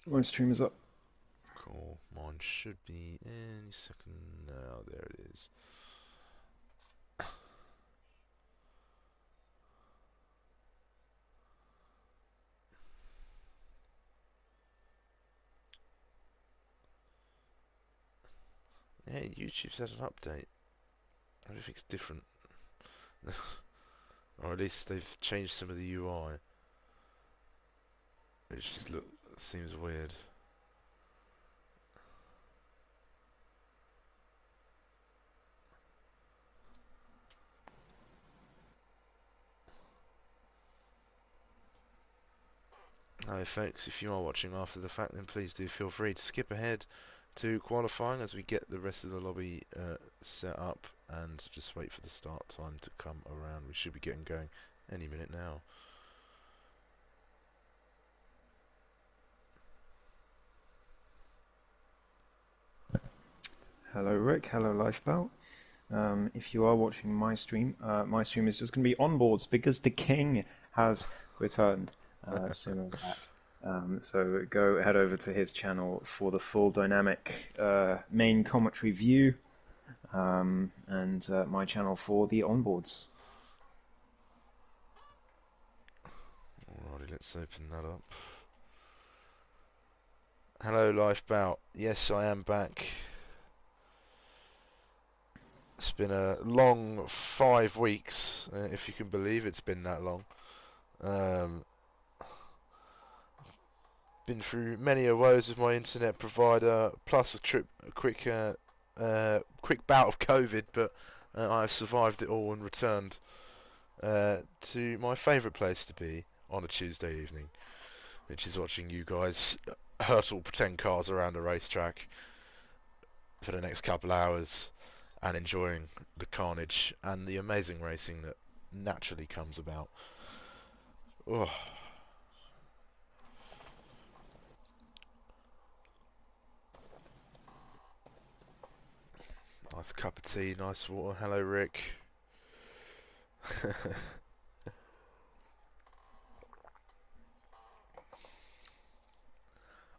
My stream is up. Cool. Mine should be any second now. There it is. Yeah, YouTube's had an update. Everything's different. Or at least they've changed some of the UI. Which just seems weird. Hi folks, if you are watching after the fact, then please do feel free to skip ahead to qualifying as we get the rest of the lobby set up and just wait for the start time to come around. We should be getting going any minute now. Hello, Rick. Hello, Lifebelt. If you are watching my stream is just going to be onboards because the king has returned. Sumo's back. So go head over to his channel for the full dynamic main commentary view, and my channel for the onboards. Alrighty, let's open that up. Hello, Lifebout. Yes, I am back. It's been a long 5 weeks, if you can believe it's been that long. Um, been through many a woes with my internet provider, plus a quick bout of COVID, but I've survived it all and returned to my favourite place to be on a Tuesday evening, which is watching you guys hurtle pretend cars around a racetrack for the next couple hours and enjoying the carnage and the amazing racing that naturally comes about. Oh, nice cup of tea, nice water. Hello, Rick.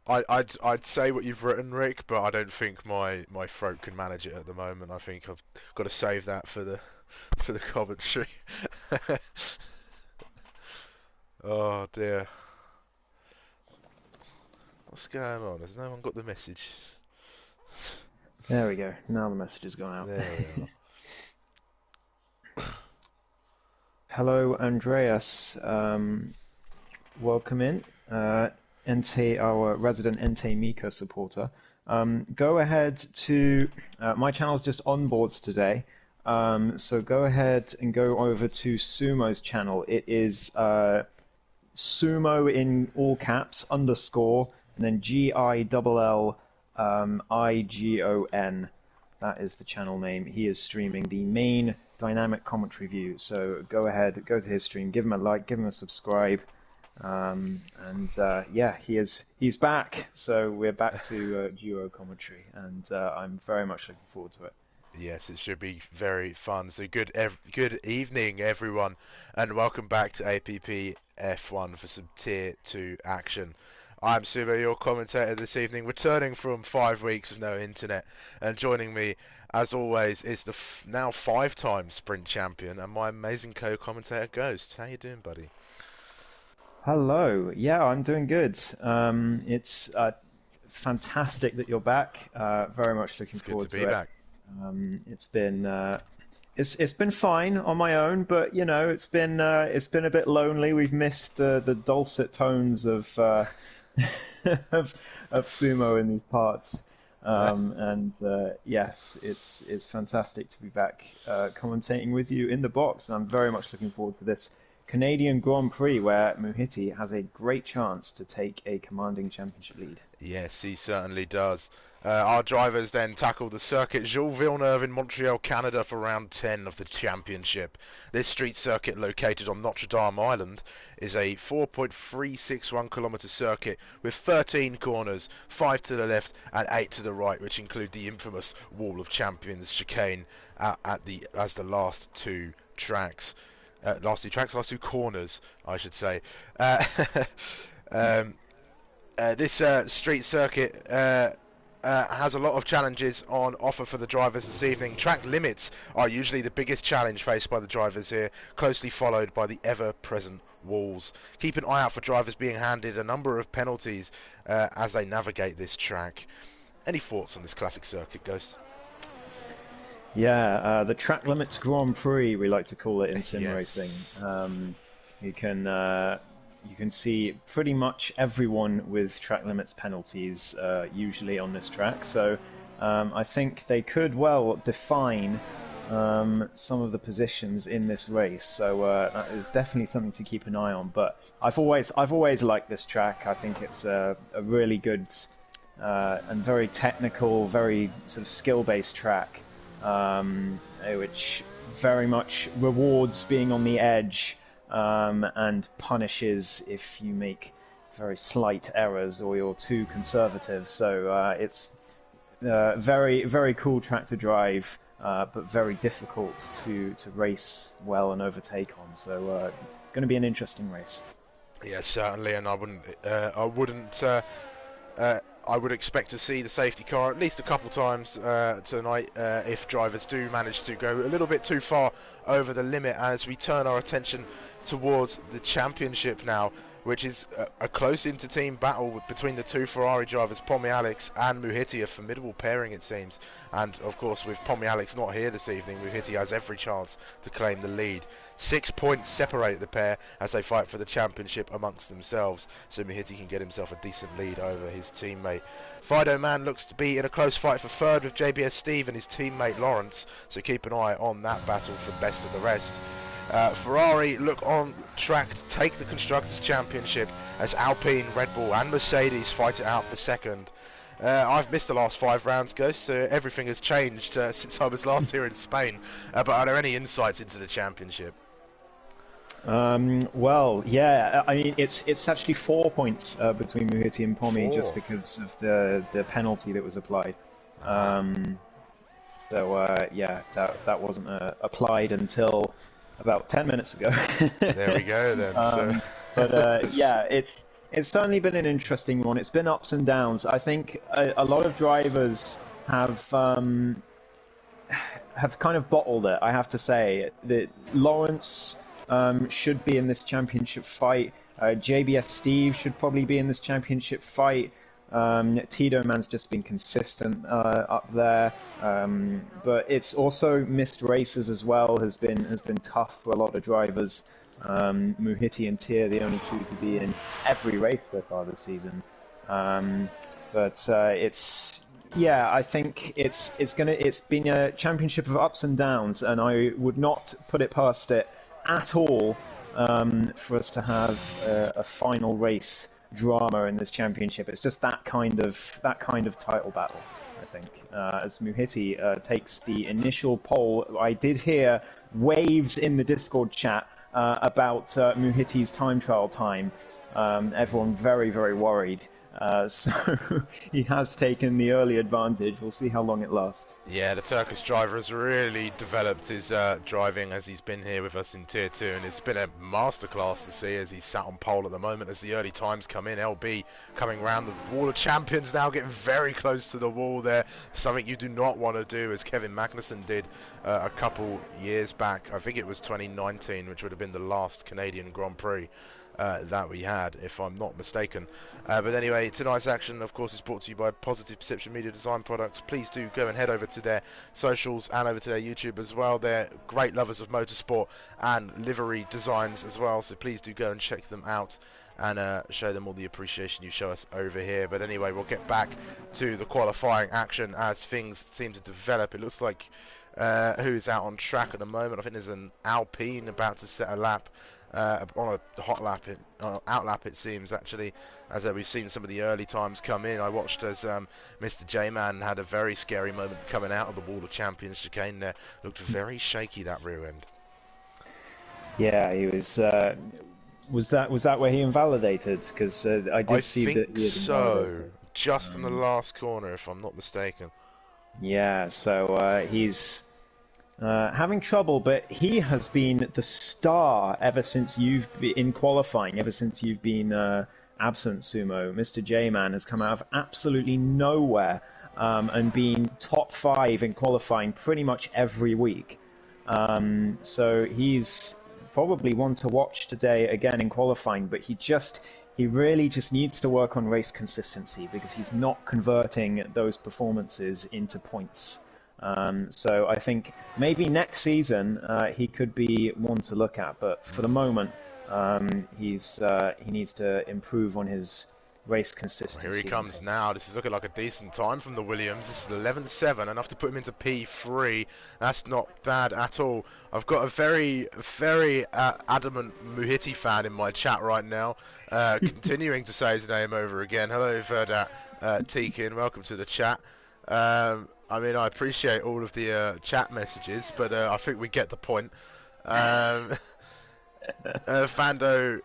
I'd say what you've written, Rick, but I don't think my throat can manage it at the moment. I think I've got to save that for the commentary. Oh dear, what's going on? Has no one got the message? There we go. Now the message has gone out. There we are. Hello, Andreas. Welcome in. Entei, our resident Entei Mika supporter. Go ahead to my channel's just onboards today. So go ahead and go over to Sumo's channel. It is Sumo in all caps underscore and then GILL IGON. That is the channel name. He is streaming the main dynamic commentary view. So go ahead, go to his stream, give him a like, give him a subscribe. Yeah, he's back. So we're back to duo commentary, and I'm very much looking forward to it. Yes, it should be very fun. So good evening, everyone, and welcome back to APPF1 for some Tier 2 action. I'm Sumo, your commentator this evening, returning from 5 weeks of no internet, and joining me, as always, is the now five-time sprint champion and my amazing co-commentator Ghost. How you doing, buddy? Hello. Yeah, I'm doing good. It's fantastic that you're back. Very much looking It's good to forward be to it. back. It's been it's been fine on my own, but you know it's been a bit lonely. We've missed the dulcet tones of of sumo in these parts. Yes, it's fantastic to be back commentating with you in the box. I'm very much looking forward to this Canadian Grand Prix where Muhiti has a great chance to take a commanding championship lead. Yes, he certainly does. Our drivers then tackle the circuit Jules Villeneuve in Montreal, Canada for round 10 of the championship. This street circuit, located on Notre Dame Island, is a 4.361 kilometre circuit with 13 corners, 5 to the left and 8 to the right, which include the infamous Wall of Champions chicane as the last two tracks. Last two corners, I should say. Uh, um, This street circuit has a lot of challenges on offer for the drivers this evening. Track limits are usually the biggest challenge faced by the drivers here, closely followed by the ever-present walls. Keep an eye out for drivers being handed a number of penalties as they navigate this track. Any thoughts on this classic circuit, Ghost? Yeah, the track limits Grand Prix, we like to call it in sim Yes. racing. You can see pretty much everyone with track limits penalties usually on this track. So I think they could well define some of the positions in this race. So that is definitely something to keep an eye on. But I've always liked this track. I think it's a really good and very technical, very sort of skill-based track, which very much rewards being on the edge and punishes if you make very slight errors or you're too conservative. So it's very, very cool track to drive, but very difficult to race well and overtake on. So going to be an interesting race. Yeah, certainly, and I would expect to see the safety car at least a couple times tonight if drivers do manage to go a little bit too far over the limit, as we turn our attention towards the championship now, which is a close inter-team battle between the two Ferrari drivers, Alex and Muhiti, a formidable pairing it seems. And of course, with Alex not here this evening, Muhiti has every chance to claim the lead. 6 points separate the pair as they fight for the championship amongst themselves, so Muhiti can get himself a decent lead over his teammate. Fido Man looks to be in a close fight for third with JBS Steve and his teammate Lawrence, so keep an eye on that battle for best of the rest. Ferrari look on track to take the Constructors' Championship as Alpine, Red Bull and Mercedes fight it out for second. I've missed the last 5 rounds, Ghost, so everything has changed since I was last here in Spain. But are there any insights into the championship? Well, yeah, I mean, it's actually 4 points between Muhiti and Pommy just because of the penalty that was applied. Yeah, that wasn't applied until about 10 minutes ago. There we go then. But yeah, it's certainly been an interesting one. It's been ups and downs. I think a lot of drivers have kind of bottled it. I have to say that Lawrence should be in this championship fight. JBS Steve should probably be in this championship fight. Tito Man's just been consistent up there, but it's also missed races as well. Has been tough for a lot of drivers. Muhiti and Tia, the only two to be in every race so far this season. But I think it's been a championship of ups and downs, and I would not put it past it at all for us to have a final race drama in this championship. It's just that kind of title battle, I think. As Muhiti takes the initial pole, I did hear waves in the Discord chat about Muhiti's time trial time. Everyone very, very worried. So he has taken the early advantage. We'll see how long it lasts. Yeah, the Turkish driver has really developed his driving as he's been here with us in Tier 2, and it's been a masterclass to see as he's sat on pole at the moment as the early times come in. LB coming round the wall of champions now, getting very close to the wall there, something you do not want to do, as Kevin Magnussen did a couple years back. I think it was 2019, which would have been the last Canadian Grand Prix that we had, if I'm not mistaken. But anyway, tonight's action, of course, is brought to you by Positive Perception Media Design Products. Please do go and head over to their socials and over to their YouTube as well. They're great lovers of motorsport and livery designs as well, so please do go and check them out and show them all the appreciation you show us over here. But anyway, we'll get back to the qualifying action as things seem to develop. It looks like who's out on track at the moment. I think there's an Alpine about to set a lap. On a hot lap, out lap it seems, actually, as we've seen some of the early times come in. I watched as Mr. J-Man had a very scary moment coming out of the Wall of Champions chicane there. Looked very shaky, that rear end. Yeah, he was. Was that where he invalidated? Because I see that. I think so. Just in the last corner, if I'm not mistaken. Yeah, so he's having trouble, but he has been the star ever since you've been in qualifying, ever since you've been absent Sumo, Mr. J-Man, has come out of absolutely nowhere and been top 5 in qualifying pretty much every week. So he's probably one to watch today again in qualifying, but he really just needs to work on race consistency because he's not converting those performances into points. So I think maybe next season he could be one to look at, but for the moment he needs to improve on his race consistency. Well, here he comes now. This is looking like a decent time from the Williams. This is 11.7, enough to put him into P3. That's not bad at all. I've got a very, very adamant Muhiti fan in my chat right now, continuing to say his name over again. Hello, Verdat Tikin. Welcome to the chat. I mean, I appreciate all of the chat messages, but I think we get the point. Fando,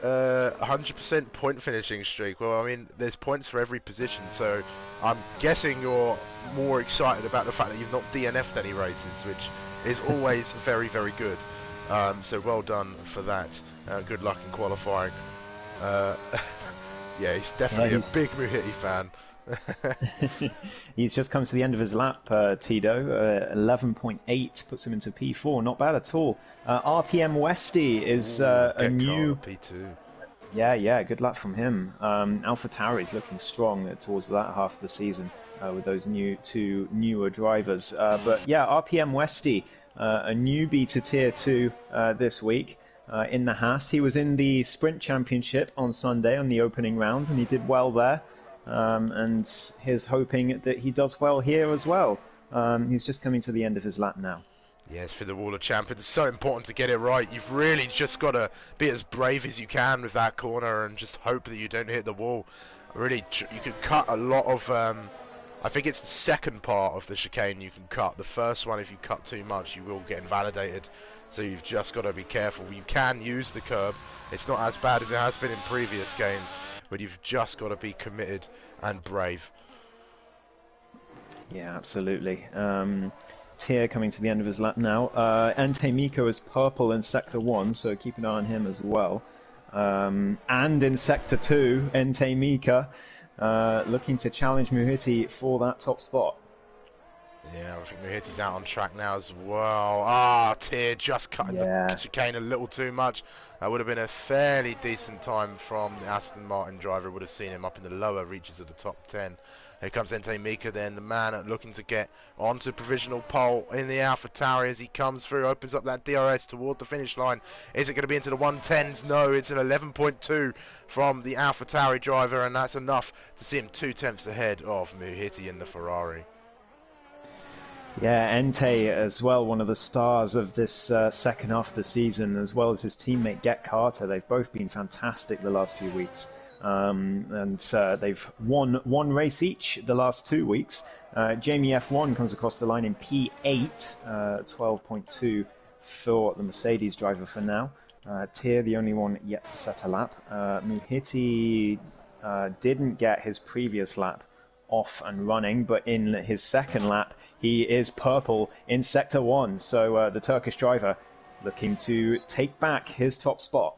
100% point finishing streak. Well, I mean, there's points for every position, so I'm guessing you're more excited about the fact that you've not DNF'd any races, which is always very, very good. So well done for that. Good luck in qualifying. Yeah, he's definitely a big Muhiti fan. He's just come to the end of his lap, Tito. 11.8 puts him into P4. Not bad at all. RPM Westy is a new P2. Yeah, good luck from him. AlphaTauri is looking strong towards that half of the season with those two newer drivers. But yeah, RPM Westy, a newbie to Tier 2 this week in the Haas. He was in the Sprint Championship on Sunday on the opening round, and he did well there. And he's hoping that he does well here as well. He's just coming to the end of his lap now. Yes, for the Wall of Champions, it's so important to get it right. You've really just got to be as brave as you can with that corner and just hope that you don't hit the wall. Really, you can cut a lot of... I think it's the second part of the chicane you can cut. The first one, if you cut too much, you will get invalidated. So you've just got to be careful. You can use the curb. It's not as bad as it has been in previous games, but you've just got to be committed and brave. Yeah, absolutely. Tier coming to the end of his lap now. Ente Miko is purple in Sector 1, so keep an eye on him as well. And in Sector 2, Ente Mika looking to challenge Muhiti for that top spot. Yeah, I think Muhiti's out on track now as well. Tier just cutting the chicane a little too much. That would have been a fairly decent time from the Aston Martin driver. Would have seen him up in the lower reaches of the top 10. Here comes Ente Mika then, the man looking to get onto provisional pole in the AlphaTauri as he comes through, opens up that DRS toward the finish line. Is it going to be into the 110s? No, it's an 11.2 from the AlphaTauri driver, and that's enough to see him 2/10 ahead of Muhiti in the Ferrari. Yeah, Ente as well, one of the stars of this second half of the season, as well as his teammate Get Carter. They've both been fantastic the last few weeks. And they've won one race each the last 2 weeks. Jamie F1 comes across the line in P8, 12.2 for the Mercedes driver for now. Tier, the only one yet to set a lap. Muhiti didn't get his previous lap off and running, but in his second lap, he is purple in Sector 1. So the Turkish driver looking to take back his top spot.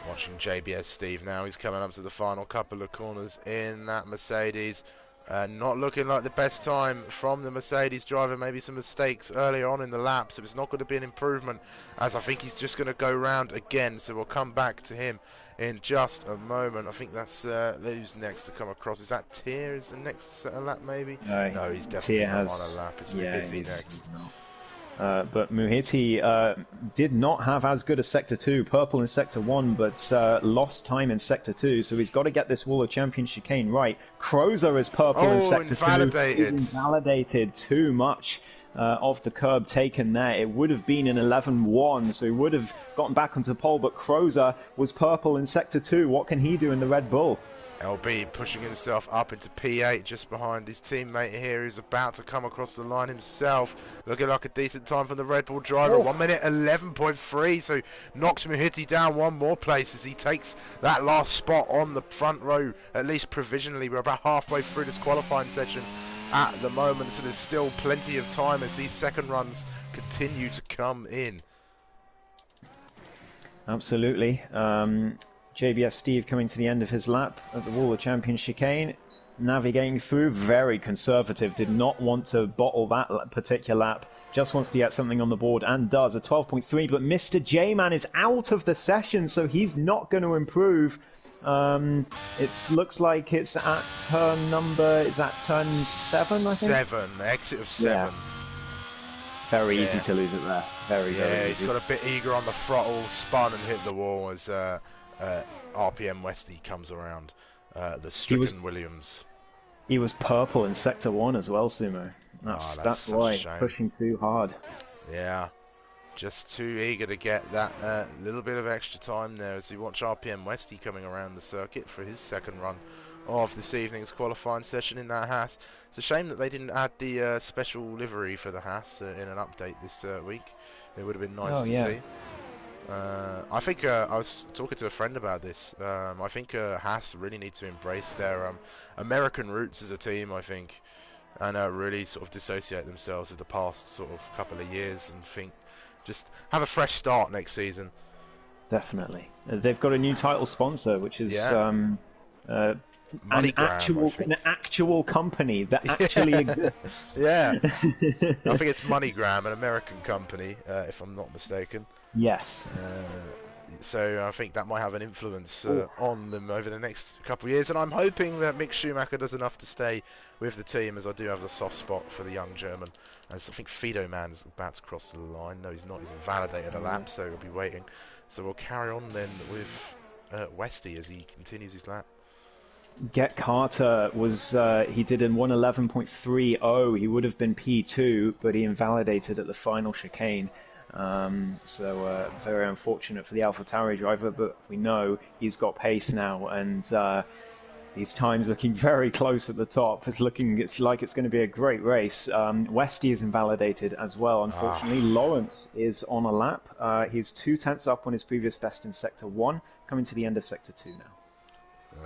Watching JBS Steve now, he's coming up to the final couple of corners in that Mercedes. Not looking like the best time from the Mercedes driver. Maybe some mistakes earlier on in the lap, so it's not going to be an improvement, as I think he's just going to go round again. So we'll come back to him in just a moment. I think that's who's next to come across. Is that Tier is the next lap maybe? No, he's definitely not on a lap. It's Muhiti next. But Muhiti did not have as good a Sector 2, purple in Sector 1, but lost time in Sector 2, so he's got to get this Wall of Champions chicane right. Crozer is purple in Sector 2. Invalidated too much of the curb taken there. It would have been an 11-1, so he would have gotten back onto pole, but Crozer was purple in Sector 2. What can he do in the Red Bull? LB pushing himself up into P8 just behind his teammate here, who's about to come across the line himself. Looking like a decent time from the Red Bull driver. 1 minute 11.3, so knocks Muhiti down one more place as he takes that last spot on the front row, at least provisionally. We're about halfway through this qualifying session at the moment, so there's still plenty of time as these second runs continue to come in. Absolutely. JBS Steve coming to the end of his lap at the Wall of Champions chicane, navigating through, very conservative, did not want to bottle that particular lap, just wants to get something on the board and does, a 12.3, but Mr. J-Man is out of the session, so he's not going to improve. It looks like it's at turn number, is that turn 7, I think? 7, exit of 7. Yeah. Very easy to lose it there. Very easy. He's got a bit eager on the throttle, spun and hit the wall as RPM Westy comes around. The stricken Williams. He was purple in Sector 1 as well, Sumo. That's why, pushing too hard. Yeah, just too eager to get that little bit of extra time there as we watch RPM Westy coming around the circuit for his second run of this evening's qualifying session in that Haas. It's a shame that they didn't add the special livery for the Haas in an update this week. It would have been nice to see. I think I was talking to a friend about this. I think Haas really need to embrace their American roots as a team, I think, and really sort of dissociate themselves with the past sort of couple of years and think just have a fresh start next season. Definitely. They've got a new title sponsor, which is an actual company that actually exists. Yeah. I think it's MoneyGram, an American company, if I'm not mistaken. Yes. So I think that might have an influence on them over the next couple of years, and I'm hoping that Mick Schumacher does enough to stay with the team, as I do have a soft spot for the young German. As I think Fido Man's about to cross the line. No, he's not. He's invalidated a lap, so he'll be waiting. So we'll carry on then with Westy as he continues his lap. Get Carter was, he did in 1:11.30. He would have been P2, but he invalidated at the final chicane. So very unfortunate for the AlphaTauri driver, but we know he's got pace now, and these times looking very close at the top. It's like it's going to be a great race. Westy is invalidated as well, unfortunately. Lawrence is on a lap. He's 2/10 up on his previous best in Sector 1, coming to the end of Sector 2 now.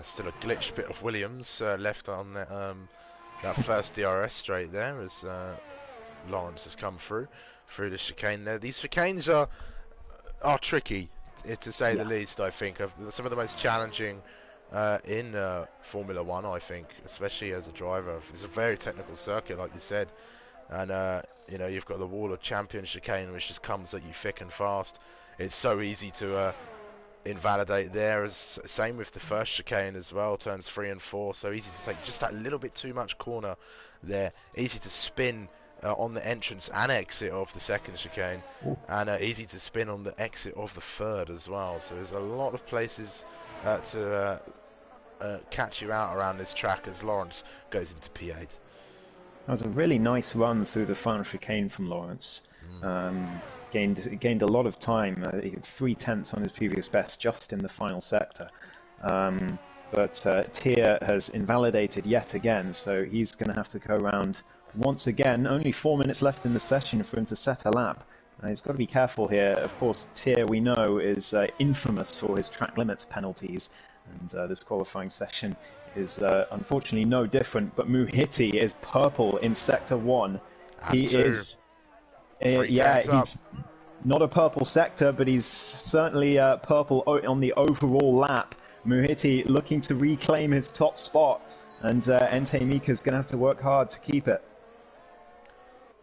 Still a glitch bit of Williams left on that first DRS straight there as Lawrence has come through the chicane there. These chicanes are tricky, to say the least, I think. Some of the most challenging in Formula 1, I think, especially as a driver. It's a very technical circuit, like you said. And, you know, you've got the Wall of Champions chicane, which just comes at you thick and fast. It's so easy to invalidate there, as same with the first chicane as well, turns 3 and 4, so easy to take just that little bit too much corner there, easy to spin on the entrance and exit of the second chicane, and easy to spin on the exit of the third as well. So there's a lot of places to catch you out around this track as Lawrence goes into P8. That was a really nice run through the final chicane from Lawrence. Gained a lot of time, 3/10 on his previous best just in the final sector. But Tier has invalidated yet again, so he's going to have to go around once again. Only 4 minutes left in the session for him to set a lap. He's got to be careful here. Of course, Tier, we know, is infamous for his track limits penalties, and this qualifying session is unfortunately no different. But Muhiti is purple in Sector 1. He is... he's not a purple sector, but he's certainly purple on the overall lap. Muhiti looking to reclaim his top spot, and Entei Mika's going to have to work hard to keep it.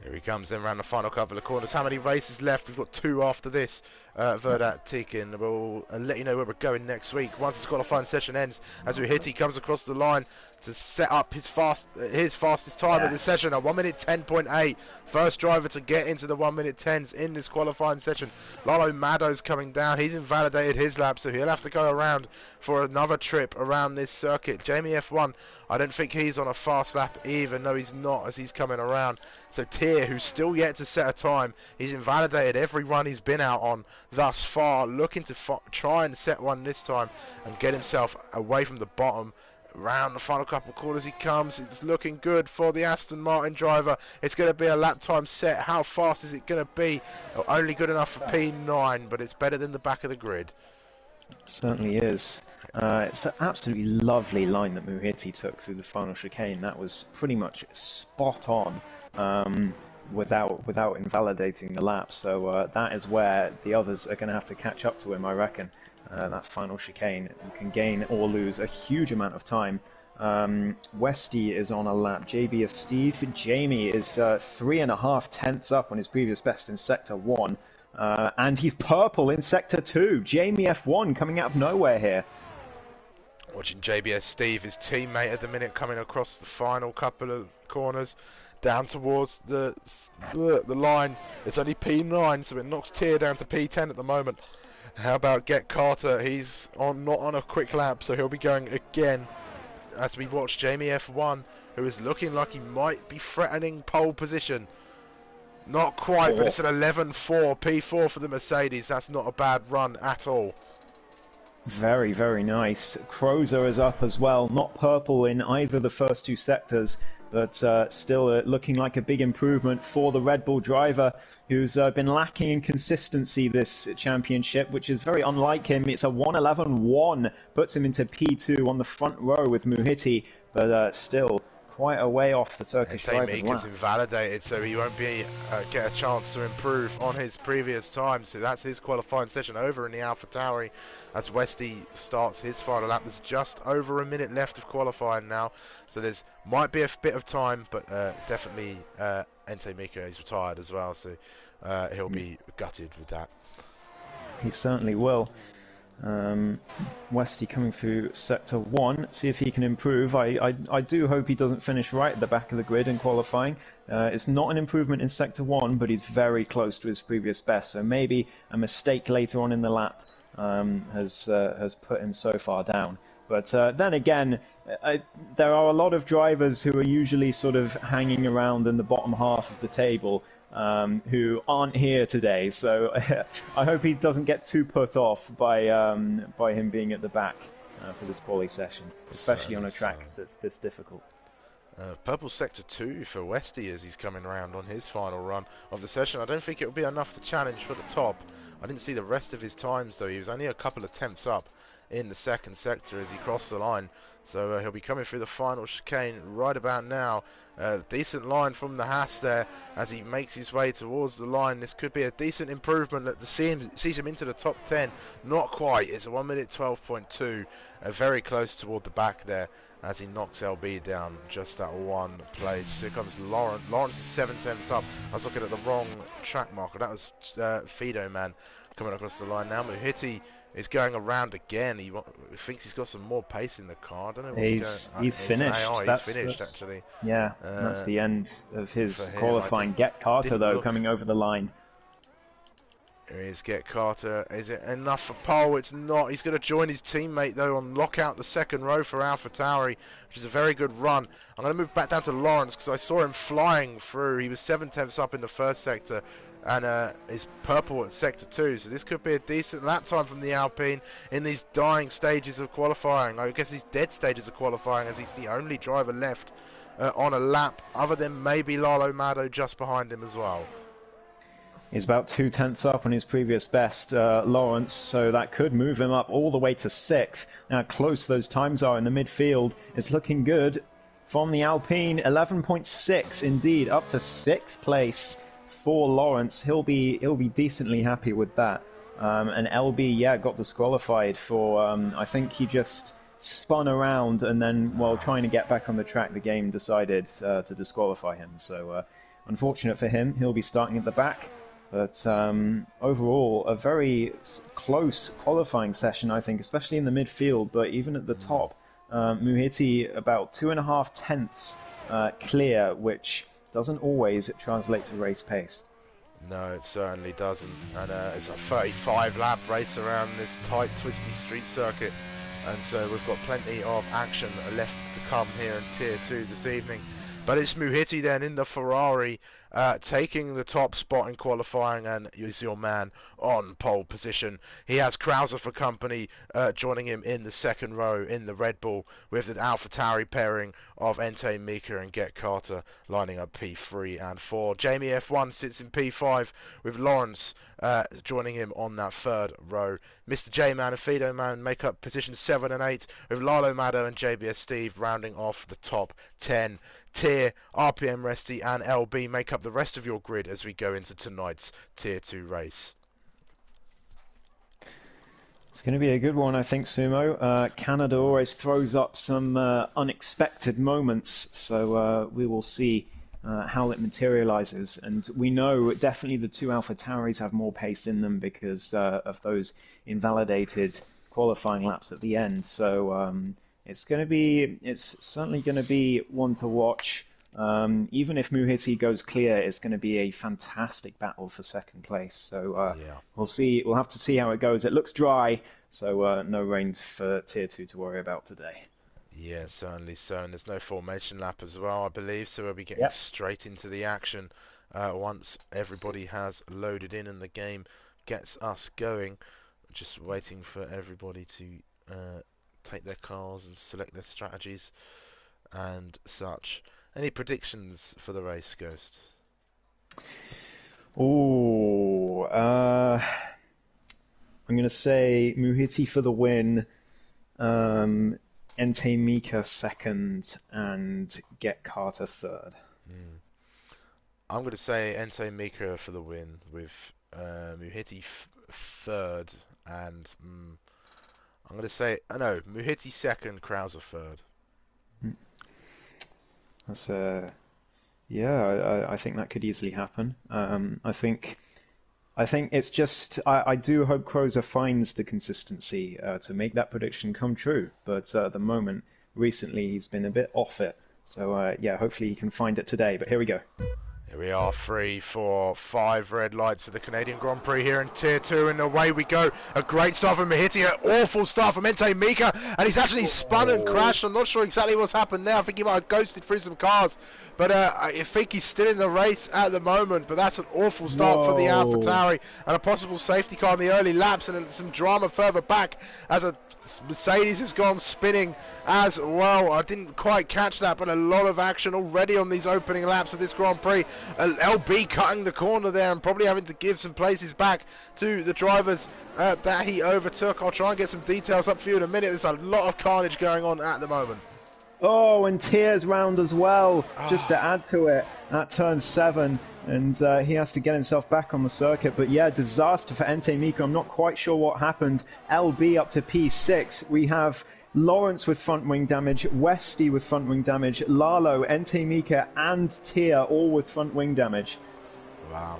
Here he comes then around the final couple of corners. How many races left? We've got 2 after this. Verdat Tikin. We'll let you know where we're going next week once this qualifying session ends. As Muhiti comes across the line to set up his fastest time of the session at 1:10.8. First driver to get into the 1:10s in this qualifying session. Lalo Mado's coming down. He's invalidated his lap, so he'll have to go around for another trip around this circuit. Jamie F1, I don't think he's on a fast lap either. No, he's not, as he's coming around. So Tier, who's still yet to set a time, he's invalidated every run he's been out on thus far, looking to try and set one this time and get himself away from the bottom. Round the final couple of corners he comes. It's looking good for the Aston Martin driver. It's going to be a lap time set. How fast is it going to be? Only good enough for P9, but it's better than the back of the grid. Certainly is. It's an absolutely lovely line that Muhiti took through the final chicane. That was pretty much spot on, without invalidating the lap. So that is where the others are going to have to catch up to him, I reckon. that final chicane. You can gain or lose a huge amount of time. Westy is on a lap. JB is Steve. Jamie is 3.5 tenths up on his previous best in Sector 1. And he's purple in Sector 2. Jamie F1 coming out of nowhere here. Watching JBS Steve, his teammate at the minute, coming across the final couple of corners, down towards the line. It's only P9, so it knocks Tier down to P10 at the moment. How about Get Carter? He's not on a quick lap, so he'll be going again. As we watch Jamie F1, who is looking like he might be threatening pole position. Not quite, but it's an 11.4, P4 for the Mercedes. That's not a bad run at all. Very, very nice. Crozer is up as well. Not purple in either of the first two sectors, but still looking like a big improvement for the Red Bull driver, who's been lacking in consistency this championship, which is very unlike him. It's a 1:11.1, puts him into P2 on the front row with Muhiti, but still quite a way off the Turkish driver. Mika's invalidated, so he won't be get a chance to improve on his previous time. So that's his qualifying session over in the AlphaTauri as Westy starts his final lap. There's just over a minute left of qualifying now, so there's might be a bit of time, but definitely Ente Mika is retired as well, so he'll be gutted with that. He certainly will. Westy coming through Sector 1, see if he can improve. I do hope he doesn't finish right at the back of the grid in qualifying. It's not an improvement in Sector 1, but he's very close to his previous best, so maybe a mistake later on in the lap has put him so far down. But then again, there are a lot of drivers who are usually sort of hanging around in the bottom half of the table, who aren't here today, so I hope he doesn't get too put off by him being at the back for this quali session, especially on a track that's this difficult. Purple Sector 2 for Westy as he's coming around on his final run of the session. I don't think it'll be enough to challenge for the top. I didn't see the rest of his times though. He was only a couple of attempts up in the second sector as he crossed the line, so he'll be coming through the final chicane right about now. Decent line from the Haas there as he makes his way towards the line. This could be a decent improvement that sees him into the top 10. Not quite, it's a 1 minute 12.2, very close toward the back there as he knocks LB down just that one place. Here comes Lawrence. Lawrence is 7 tenths up. I was looking at the wrong track marker. That was Fido Man coming across the line now. Muhiti is going around again. He thinks he's got some more pace in the car. I don't know what's going on. He's finished. He's finished, actually. Yeah, that's the end of his qualifying. Get Carter, though, coming over the line. Here is Get Carter. Is it enough for pole? It's not. He's going to join his teammate, though, and lock out the second row for AlphaTauri, which is a very good run. I'm going to move back down to Lawrence because I saw him flying through. He was 7 tenths up in the first sector, and is purple at Sector 2, so this could be a decent lap time from the Alpine in these dying stages of qualifying. I guess these dead stages of qualifying, as he's the only driver left on a lap, other than maybe Lalo Mado just behind him as well. He's about 2 tenths up on his previous best, Lawrence, so that could move him up all the way to 6th. Now, close those times are in the midfield. It's looking good from the Alpine. 11.6 indeed, up to 6th place for Lawrence. He'll be decently happy with that. And LB, yeah, got disqualified for, I think he just spun around and then, while trying to get back on the track, the game decided to disqualify him. So, unfortunate for him, he'll be starting at the back. But overall, a very close qualifying session, I think, especially in the midfield, but even at the top. Muhiti about 2.5 tenths clear, which doesn't always translate to race pace. No, it certainly doesn't. And it's a 35-lap race around this tight, twisty street circuit. And so we've got plenty of action left to come here in Tier 2 this evening. But it's Muhiti then in the Ferrari, taking the top spot in qualifying, and is your man on pole position. He has Krauser for company, joining him in the second row in the Red Bull, with the AlphaTauri pairing of Ente Mika and Get Carter lining up P3 and 4. Jamie F1 sits in P5 with Lawrence joining him on that third row. Mr. J-Man and Fido Man make up positions 7 and 8, with Lalo Mado and JBS Steve rounding off the top 10. Tier, RPM Resty and LB make up the rest of your grid as we go into tonight's Tier 2 race. It's going to be a good one, I think, Sumo. Canada always throws up some unexpected moments, so we will see how it materializes. And we know definitely the two Alpha Tauris have more pace in them because of those invalidated qualifying laps at the end. So it's certainly going to be one to watch. Even if Muhiti goes clear, it's going to be a fantastic battle for second place. So Yeah. we'll see. We'll have to see how it goes. It looks dry, so no rains for Tier 2 to worry about today. Yeah, certainly so. And there's no formation lap as well, I believe, so we'll be getting Yep. straight into the action once everybody has loaded in and the game gets us going. Just waiting for everybody to take their cars and select their strategies and such. Any predictions for the race, Ghost? Oh, I'm going to say Muhiti for the win, Ente Mika second, and Get Carter third. Mm. I'm going to say Ente Mika for the win with Muhiti third and I'm going to say, no, Muhiti second, Krauser third. That's yeah, I think that could easily happen. I think it's just I do hope Crozer finds the consistency to make that prediction come true. But at the moment, recently he's been a bit off it. So yeah, hopefully he can find it today. But here we go. Here we are, 3, 4, 5 red lights for the Canadian Grand Prix here in Tier 2, and away we go. A great start from Mahiti, an awful start from Ente Mika, and he's actually spun and crashed. I'm not sure exactly what's happened there. I think he might have ghosted through some cars, but I think he's still in the race at the moment. But that's an awful start for the Alpha Whoa. Tauri, and a possible safety car in the early laps, and then some drama further back as a Mercedes has gone spinning as well. I didn't quite catch that, but a lot of action already on these opening laps of this Grand Prix. LB cutting the corner there and probably having to give some places back to the drivers that he overtook. I'll try and get some details up for you in a minute. There's a lot of carnage going on at the moment. Oh, and Tears round as well, just to add to it, at turn 7. And he has to get himself back on the circuit. But yeah, disaster for Ente Mika. I'm not quite sure what happened. LB up to P6. We have Lawrence with front wing damage, Westy with front wing damage, Lalo, Ente Mika, and Tia all with front wing damage. Wow.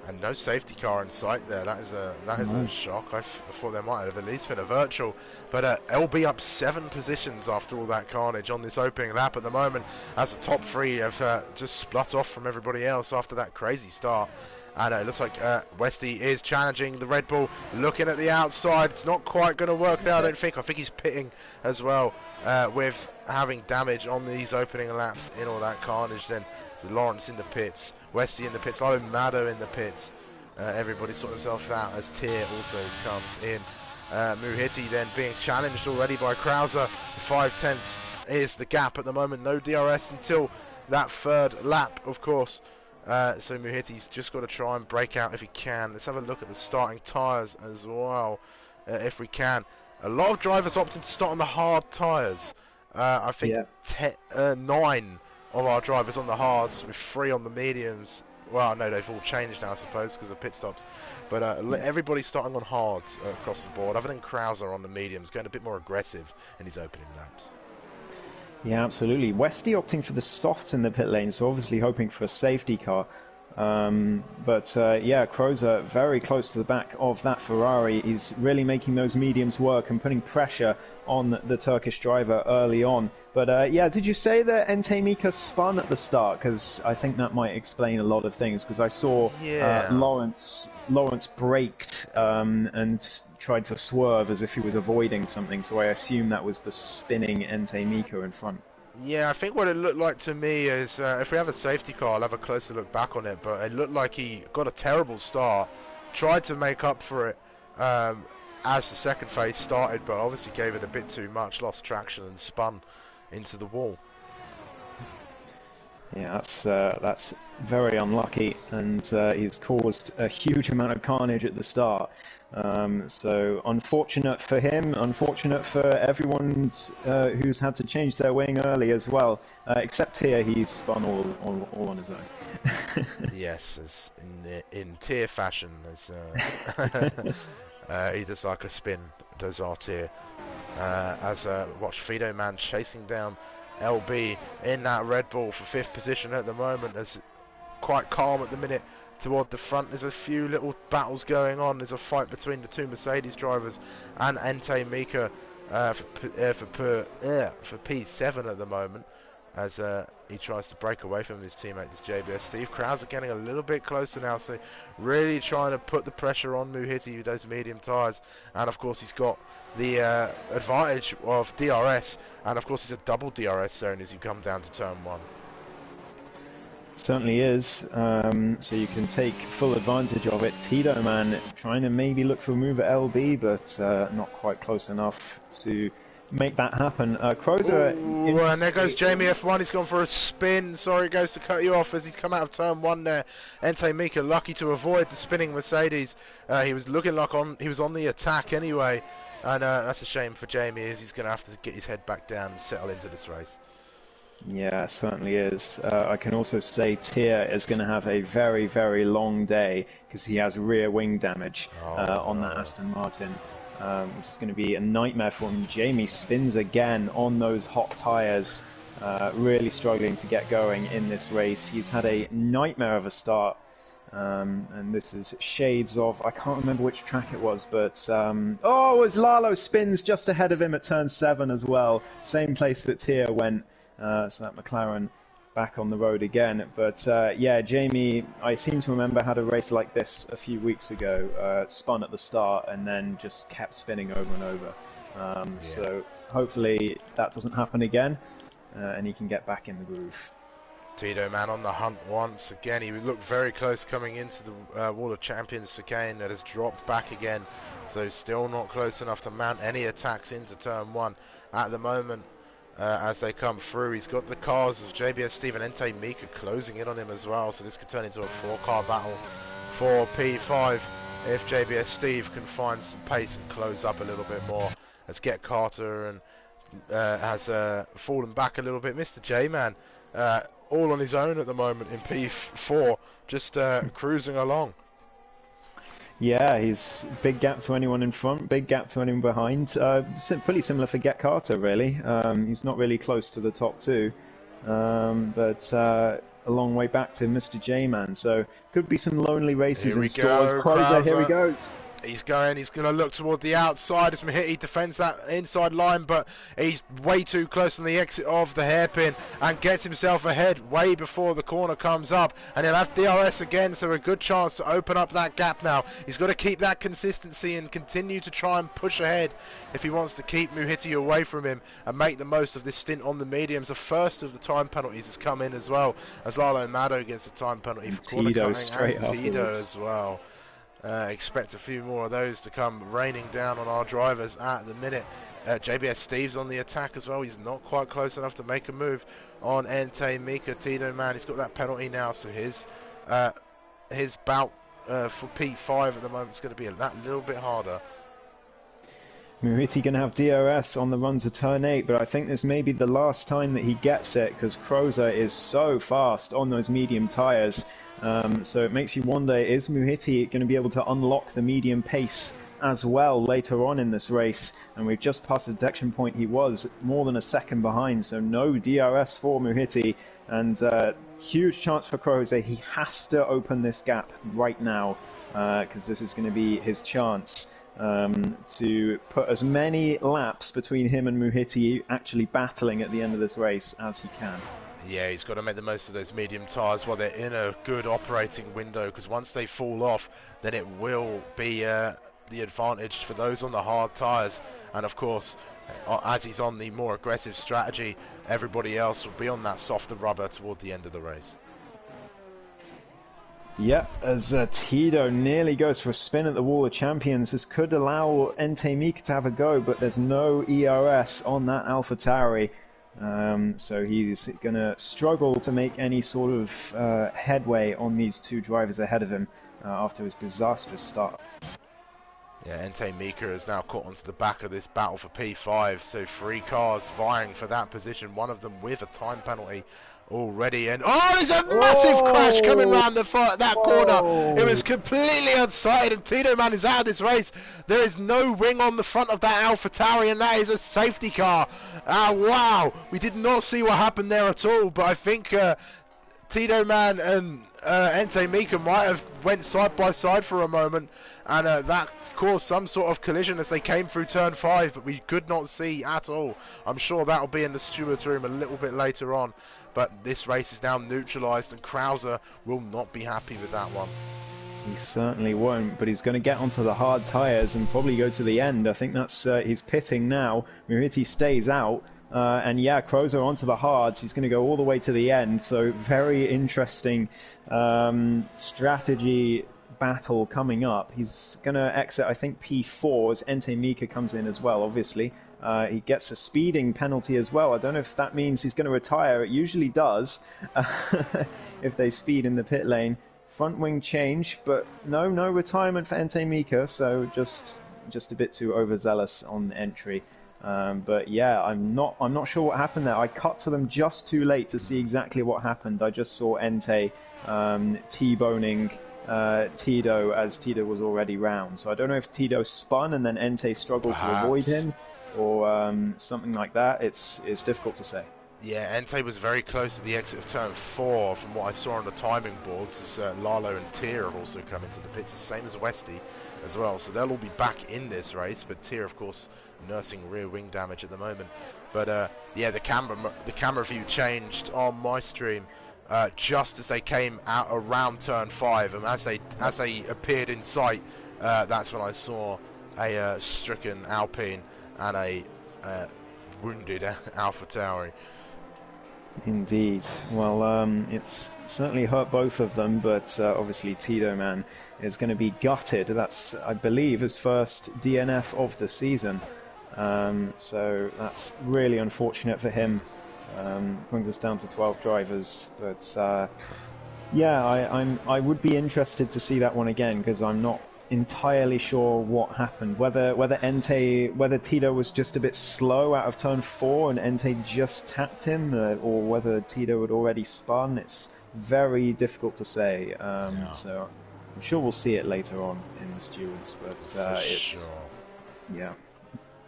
And no safety car in sight there. That is a shock. I thought there might have at least been a virtual. But LB up 7 positions after all that carnage on this opening lap at the moment, as the top 3 have just split off from everybody else after that crazy start. And it looks like Westy is challenging the Red Bull, looking at the outside. It's not quite going to work there, I don't think. I think he's pitting as well with having damage on these opening laps in all that carnage then. So Lawrence in the pits, Westy in the pits, Lalo Mado in the pits. Everybody sort himself out as Tier also comes in. Muhiti then being challenged already by Krauser. 5/10 is the gap at the moment. No DRS until that third lap, of course. So Muhiti's just got to try and break out if he can. Let's have a look at the starting tyres as well, if we can. A lot of drivers opting to start on the hard tyres. I think 9 of our drivers on the hards with 3 on the mediums. Well, no, they've all changed now, I suppose, because of pit stops. But everybody's starting on hards across the board, other than Krauser on the mediums, going a bit more aggressive in his opening laps. Yeah, absolutely. Westy opting for the softs in the pit lane, so obviously hoping for a safety car. Yeah, Crozer very close to the back of that Ferrari. He's really making those mediums work and putting pressure on the Turkish driver early on. But yeah, did you say that Ente Mika spun at the start? Because I think that might explain a lot of things. Because I saw Lawrence braked and tried to swerve as if he was avoiding something. So I assume that was the spinning Ente Mika in front. Yeah, I think what it looked like to me is, if we have a safety car, I'll have a closer look back on it, but it looked like he got a terrible start, tried to make up for it as the second phase started, but obviously gave it a bit too much, lost traction and spun into the wall. Yeah, that's very unlucky, and he's caused a huge amount of carnage at the start. So unfortunate for him, unfortunate for everyone who's had to change their wing early as well. Except here, he's spun all on his own. Yes, as in Tier fashion, as He does like a spin, does Artir. Watch Fido Man chasing down LB in that Red Bull for 5th position at the moment. As quite calm at the minute toward the front. There's a few little battles going on. There's a fight between the 2 Mercedes drivers and Entei Mika for P7 at the moment, as he tries to break away from his teammate, this JBS Steve. Crowds are getting a little bit closer now, so really trying to put the pressure on Muhiti with those medium tyres. And of course he's got the advantage of DRS, and of course it's a double DRS zone as you come down to turn 1. Certainly is, so you can take full advantage of it. Tito Man trying to maybe look for a move at LB, but not quite close enough to make that happen. Crozer, and there goes Jamie F1. He's gone for a spin. Sorry, goes to cut you off as he's come out of turn 1 there. Entei Mika lucky to avoid the spinning Mercedes. He was looking like he was on the attack anyway, and that's a shame for Jamie, as he's going to have to get his head back down and settle into this race. Yeah, certainly is. I can also say Tia is going to have a very, very long day because he has rear wing damage on that Aston Martin, which is going to be a nightmare for him. Jamie spins again on those hot tyres, really struggling to get going in this race. He's had a nightmare of a start, and this is shades of, I can't remember which track it was, but as Lalo spins just ahead of him at turn 7 as well, same place that Tia went. So that McLaren back on the road again. But yeah, Jamie, I seem to remember had a race like this a few weeks ago, spun at the start and then just kept spinning over and over. So hopefully that doesn't happen again, and he can get back in the groove. Tito Man on the hunt once again. He looked very close coming into the Wall of Champions chicane. That has dropped back again, so still not close enough to mount any attacks into turn 1 at the moment. As they come through, he's got the cars of JBS Steve and Entei Mika closing in on him as well, so this could turn into a 4-car battle for P5 if JBS Steve can find some pace and close up a little bit more. As Get Carter and has fallen back a little bit. Mr. J-Man all on his own at the moment in P4, just cruising along. Yeah, he's big gap to anyone in front, big gap to anyone behind. Pretty similar for Get Carter, really. He's not really close to the top 2, but a long way back to Mr. J-Man. So could be some lonely races in store. Here he goes. He's going to look toward the outside as Mahiti defends that inside line, but he's way too close on the exit of the hairpin and gets himself ahead way before the corner comes up, and he'll have DRS again, so a good chance to open up that gap now. He's got to keep that consistency and continue to try and push ahead if he wants to keep Muhiti away from him and make the most of this stint on the mediums. The first of the time penalties has come in as well, as Lalo Mado gets a time penalty for corner cutting, and Tito as well. Expect a few more of those to come raining down on our drivers at the minute. JBS Steve's on the attack as well. He's not quite close enough to make a move on Entei Mika. Tito Man, he's got that penalty now, so his bout for P5 at the moment is going to be that little bit harder. Muhiti going to have DRS on the run to turn 8, but I think this may be the last time that he gets it because Crozer is so fast on those medium tyres. So it makes you wonder, is Muhiti going to be able to unlock the medium pace as well later on in this race? And we've just passed the detection point. He was more than a second behind, so no DRS for Muhiti, and huge chance for Crozer. He has to open this gap right now because this is going to be his chance to put as many laps between him and Muhiti actually battling at the end of this race as he can. Yeah, he's got to make the most of those medium tyres while they're in a good operating window, because once they fall off, then it will be the advantage for those on the hard tyres. And of course, as he's on the more aggressive strategy, everybody else will be on that softer rubber toward the end of the race. Yeah, as Tito nearly goes for a spin at the Wall of Champions, this could allow Entei Mika to have a go, but there's no ERS on that AlphaTauri. So he's going to struggle to make any sort of headway on these 2 drivers ahead of him after his disastrous start. Yeah, Entei Mika has now caught onto the back of this battle for P5, so 3 cars vying for that position, one of them with a time penalty already. And oh, there's a massive crash coming Oh, round that corner. It was whoa! completely unsighted, and Tito Man is out of this race. There is no ring on the front of that AlphaTauri, and that is a safety car. Wow, we did not see what happened there at all, but I think Tito Man and Ente Mika might have went side by side for a moment, and that caused some sort of collision as they came through turn 5, but we could not see at all. I'm sure that'll be in the steward's room a little bit later on, but this race is now neutralised, and Krauser will not be happy with that one. He certainly won't, but he's going to get onto the hard tyres and probably go to the end. I think that's he's pitting now. Miriti stays out. And yeah, Krauser onto the hards. He's going to go all the way to the end. So very interesting strategy battle coming up. He's going to exit, I think, P4 as Ente Mika comes in as well, obviously. He gets a speeding penalty as well. I don't know if that means he's going to retire. It usually does if they speed in the pit lane. Front wing change, but no retirement for Ente Mika, so just a bit too overzealous on entry. But yeah, I'm not sure what happened there. I cut to them just too late to see exactly what happened. I just saw Ente T-boning Tito as Tito was already round. So I don't know if Tito spun and then Ente struggled to avoid him, or something like that. It's difficult to say. Yeah, Ente was very close to the exit of turn 4 from what I saw on the timing boards, as Lalo and Tier have also come into the pits, the same as Westy as well, so they'll all be back in this race, but Tier, of course, nursing rear wing damage at the moment. But yeah, the camera view changed on my stream just as they came out around turn 5, and as they appeared in sight, that's when I saw a stricken Alpine and a wounded AlphaTauri. Indeed. Well, it's certainly hurt both of them, but obviously Tito Man is going to be gutted. That's, I believe, his first DNF of the season. So that's really unfortunate for him. Brings us down to 12 drivers. But yeah, I would be interested to see that one again, because I'm not entirely sure what happened. Whether Tito was just a bit slow out of turn 4 and Ente just tapped him, or whether Tito had already spun. It's very difficult to say. Yeah. So I'm sure we'll see it later on in the stewards. But Sure. Yeah.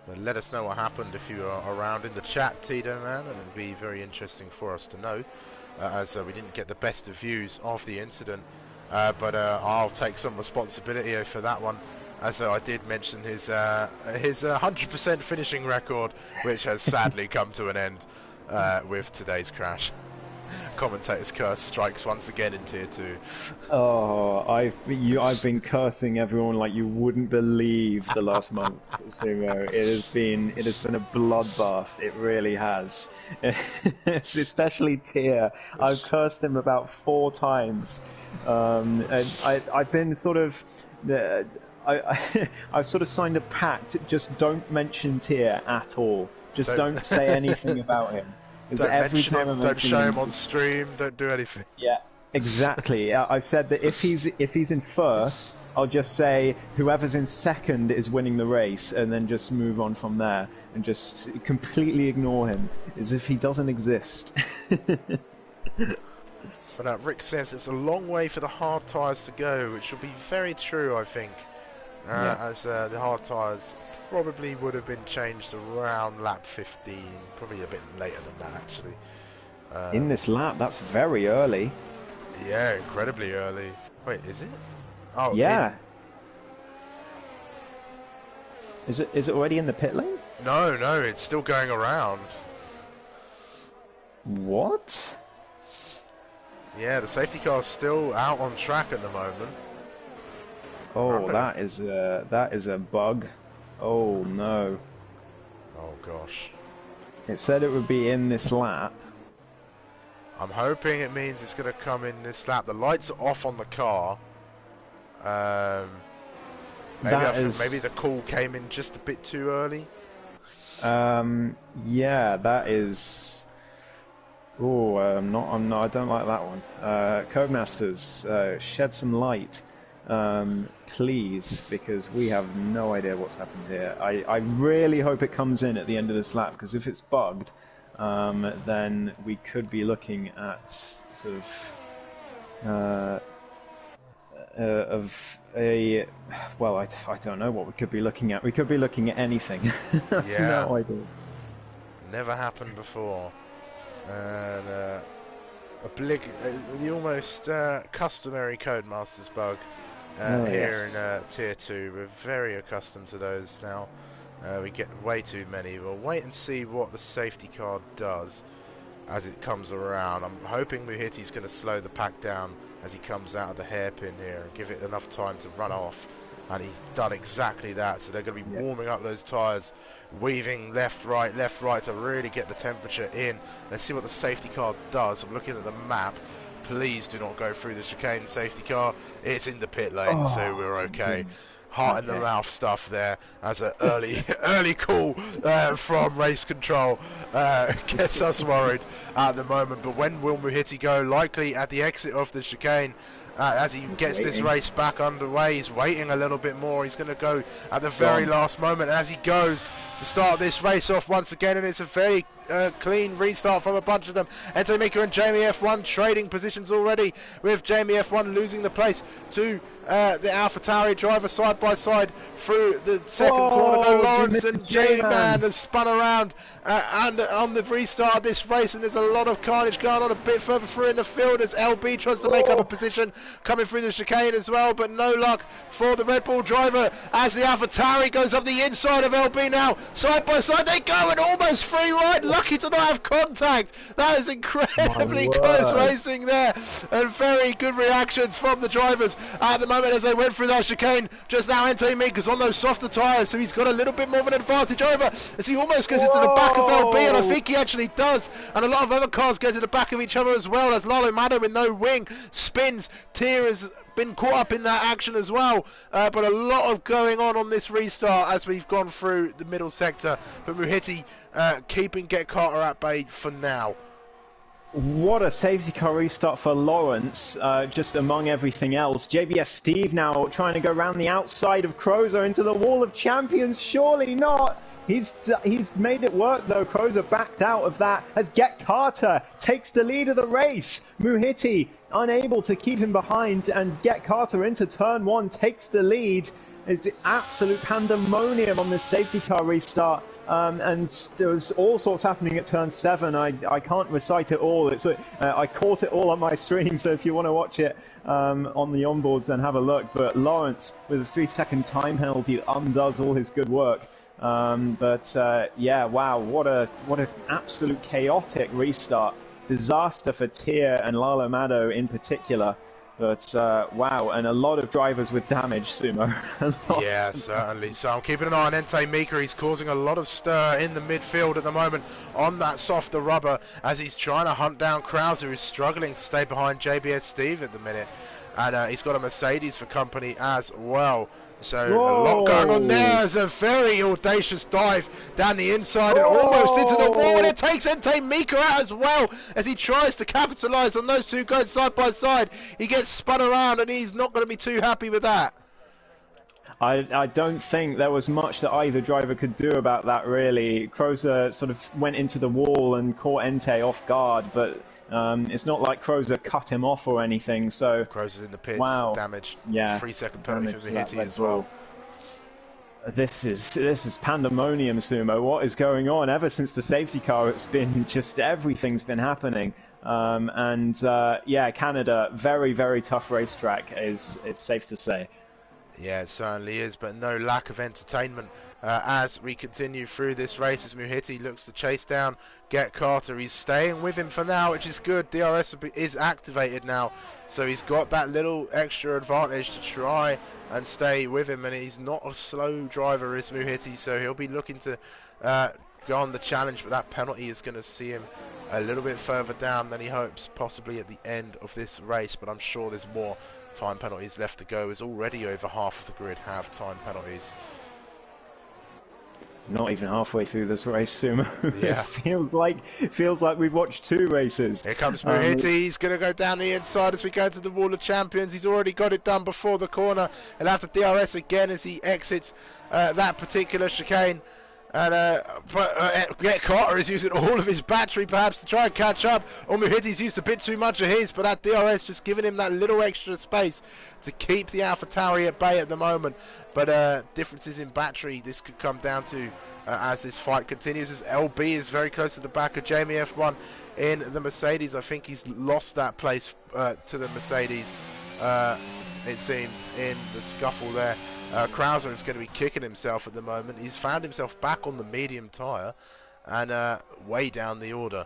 But let us know what happened if you are around in the chat, Tito Man, and it'll be very interesting for us to know, as we didn't get the best of views of the incident. But I'll take some responsibility for that one, as I did mention his 100% finishing record, which has sadly come to an end with today's crash. Commentator's curse strikes once again in Tier 2. Oh, I've been cursing everyone like you wouldn't believe the last month, Sumo. It has been a bloodbath. It really has. Especially Tier. I've cursed him about 4 times. And I've been sort of I've sort of signed a pact. Just don't mention Tier at all. Just don't say anything about him. Don't mention him, don't show him on stream, don't do anything. Yeah, exactly. I've said that if he's in first, I'll just say whoever's in second is winning the race, and then just move on from there, and just completely ignore him, as if he doesn't exist. But Rick says it's a long way for the hard tyres to go, which will be very true, I think. Yeah. As the hard tyres probably would have been changed around lap 15, probably a bit later than that, actually. In this lap, that's very early. Yeah, incredibly early. Wait, is it? Oh, yeah. Is it already in the pit lane? No, it's still going around. What? Yeah, the safety car's still out on track at the moment. Oh, that is a bug. Oh no. Oh gosh. It said it would be in this lap. I'm hoping it means it's going to come in this lap. The lights are off on the car. Maybe the call came in just a bit too early. Yeah, that is. Oh, I don't like that one. Codemasters, shed some light, please, because we have no idea what's happened here. I really hope it comes in at the end of this lap, because if it's bugged, then we could be looking at sort of a, well, I don't know what we could be looking at. We could be looking at anything. Yeah. No idea. Never happened before. And the almost customary Codemasters bug here in Tier 2. We're very accustomed to those now. We get way too many. We'll wait and see what the safety car does as it comes around. I'm hoping Muhiti's going to slow the pack down as he comes out of the hairpin here and give it enough time to run off. And he's done exactly that. So they're going to be warming up those tyres, weaving left, right to really get the temperature in. Let's see what the safety car does. I'm looking at the map. Please do not go through the chicane, safety car. It's in the pit lane, so we're okay. Heart in the mouth stuff there as an early call from race control gets us worried at the moment. But when will Muhiti go? Likely at the exit of the chicane. As he gets this race back underway, he's waiting a little bit more. He's going to go at the very last moment as he goes to start this race off once again, and it's a very clean restart from a bunch of them. Entei Mika and Jamie F1 trading positions already, with Jamie F1 losing the place to the AlphaTauri driver side by side through the second corner. Go Lawrence, and J-Man has spun around and on the restart of this race, and there's a lot of carnage going on a bit further through in the field as LB tries to make up a position coming through the chicane as well, but no luck for the Red Bull driver as the AlphaTauri goes up the inside of LB now. Side by side they go, and almost free ride, lucky to not have contact. That is incredibly close racing there, and very good reactions from the drivers at the moment as they went through that chicane. Just now Entei Mika's on those softer tyres, so he's got a little bit more of an advantage over as he almost gets into the back of LB, and I think he actually does, and a lot of other cars get to the back of each other as well as Lalo Mado with no wing spins. Tier has been caught up in that action as well, but a lot of going on this restart as we've gone through the middle sector, but Muhiti keeping Get Carter at bay for now. What a safety car restart for Lawrence, just among everything else. JBS Steve now trying to go around the outside of Crozer into the wall of champions. Surely not. He's made it work though. Crozer backed out of that as Get Carter takes the lead of the race. Muhiti unable to keep him behind, and Get Carter into turn one takes the lead. It's absolute pandemonium on this safety car restart. And there was all sorts happening at turn 7. I can't recite it all. I caught it all on my stream, so if you want to watch it on the onboards, then have a look. But Lawrence, with a 3-second time penalty, undoes all his good work. Yeah, wow, what an absolute chaotic restart. Disaster for Tier and Lalo Mado in particular. But wow, and a lot of drivers with damage, Sumo. Yeah, certainly. So I'm keeping an eye on Entei Mika. He's causing a lot of stir in the midfield at the moment on that softer rubber as he's trying to hunt down Krauser, who's struggling to stay behind JBS Steve at the minute. And he's got a Mercedes for company as well. So a lot going on there. There's a very audacious dive down the inside and almost into the wall, and it takes Entei Mika out as well as he tries to capitalise on those two going side by side. He gets spun around and he's not going to be too happy with that. I don't think there was much that either driver could do about that, really. Crozer sort of went into the wall and caught Entei off guard, but it's not like Crozer cut him off or anything. So Crozer's in the pits, damage. Yeah, 3-second penalty for Muhiti as well. This is pandemonium, Sumo. What is going on? Ever since the safety car, it's been just everything's been happening. Yeah, Canada, very, very tough racetrack. It's safe to say. Yeah, it certainly is, but no lack of entertainment as we continue through this race as Muhiti looks to chase down Get Carter. He's staying with him for now, which is good. DRS is activated now, so he's got that little extra advantage to try and stay with him, and he's not a slow driver, is Muhiti, so he'll be looking to go on the challenge, but that penalty is going to see him a little bit further down than he hopes, possibly at the end of this race, but I'm sure there's more time penalties left to go, as already over half of the grid have time penalties. Not even halfway through this race, Sumo. Yeah. It feels like we've watched 2 races. Here comes Muhiti. He's going to go down the inside as we go to the Wall of Champions. He's already got it done before the corner. He'll have to DRS again as he exits that particular chicane. And Get Carter is using all of his battery perhaps to try and catch up. Muhitti's used a bit too much of his, but that DRS just giving him that little extra space to keep the AlphaTauri at bay at the moment. But differences in battery, this could come down to as this fight continues, as LB is very close to the back of Jamie F1 in the Mercedes. I think he's lost that place to the Mercedes, it seems, in the scuffle there. Krauser is going to be kicking himself at the moment. He's found himself back on the medium tyre and way down the order.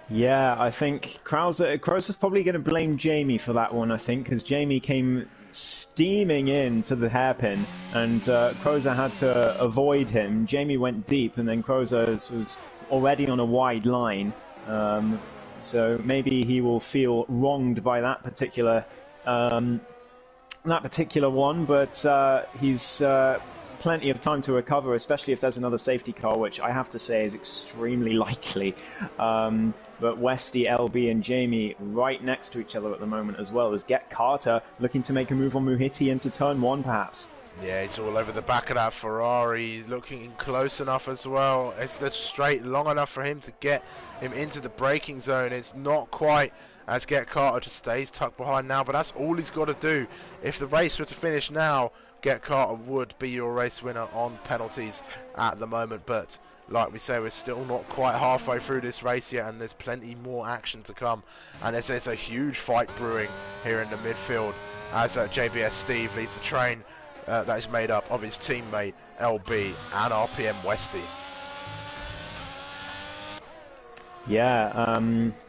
Yeah, I think Krauser's probably going to blame Jamie for that one, I think, because Jamie came steaming in to the hairpin and Krauser had to avoid him. Jamie went deep and then Krauser was already on a wide line. So maybe he will feel wronged by that particular one, but he's plenty of time to recover, especially if there's another safety car, which I have to say is extremely likely. But Westy, LB and Jamie right next to each other at the moment, as well as Get Carter looking to make a move on Muhitti into turn one perhaps. Yeah, he's all over the back of that Ferrari. He's looking close enough as well. It's the straight long enough for him to get him into the braking zone. It's not quite, as Get Carter just stays tucked behind now, but that's all he's got to do. If the race were to finish now, Get Carter would be your race winner on penalties at the moment. But like we say, we're still not quite halfway through this race yet, and there's plenty more action to come. And there's a huge fight brewing here in the midfield as JBS Steve leads the train that is made up of his teammate LB and RPM Westy. Yeah,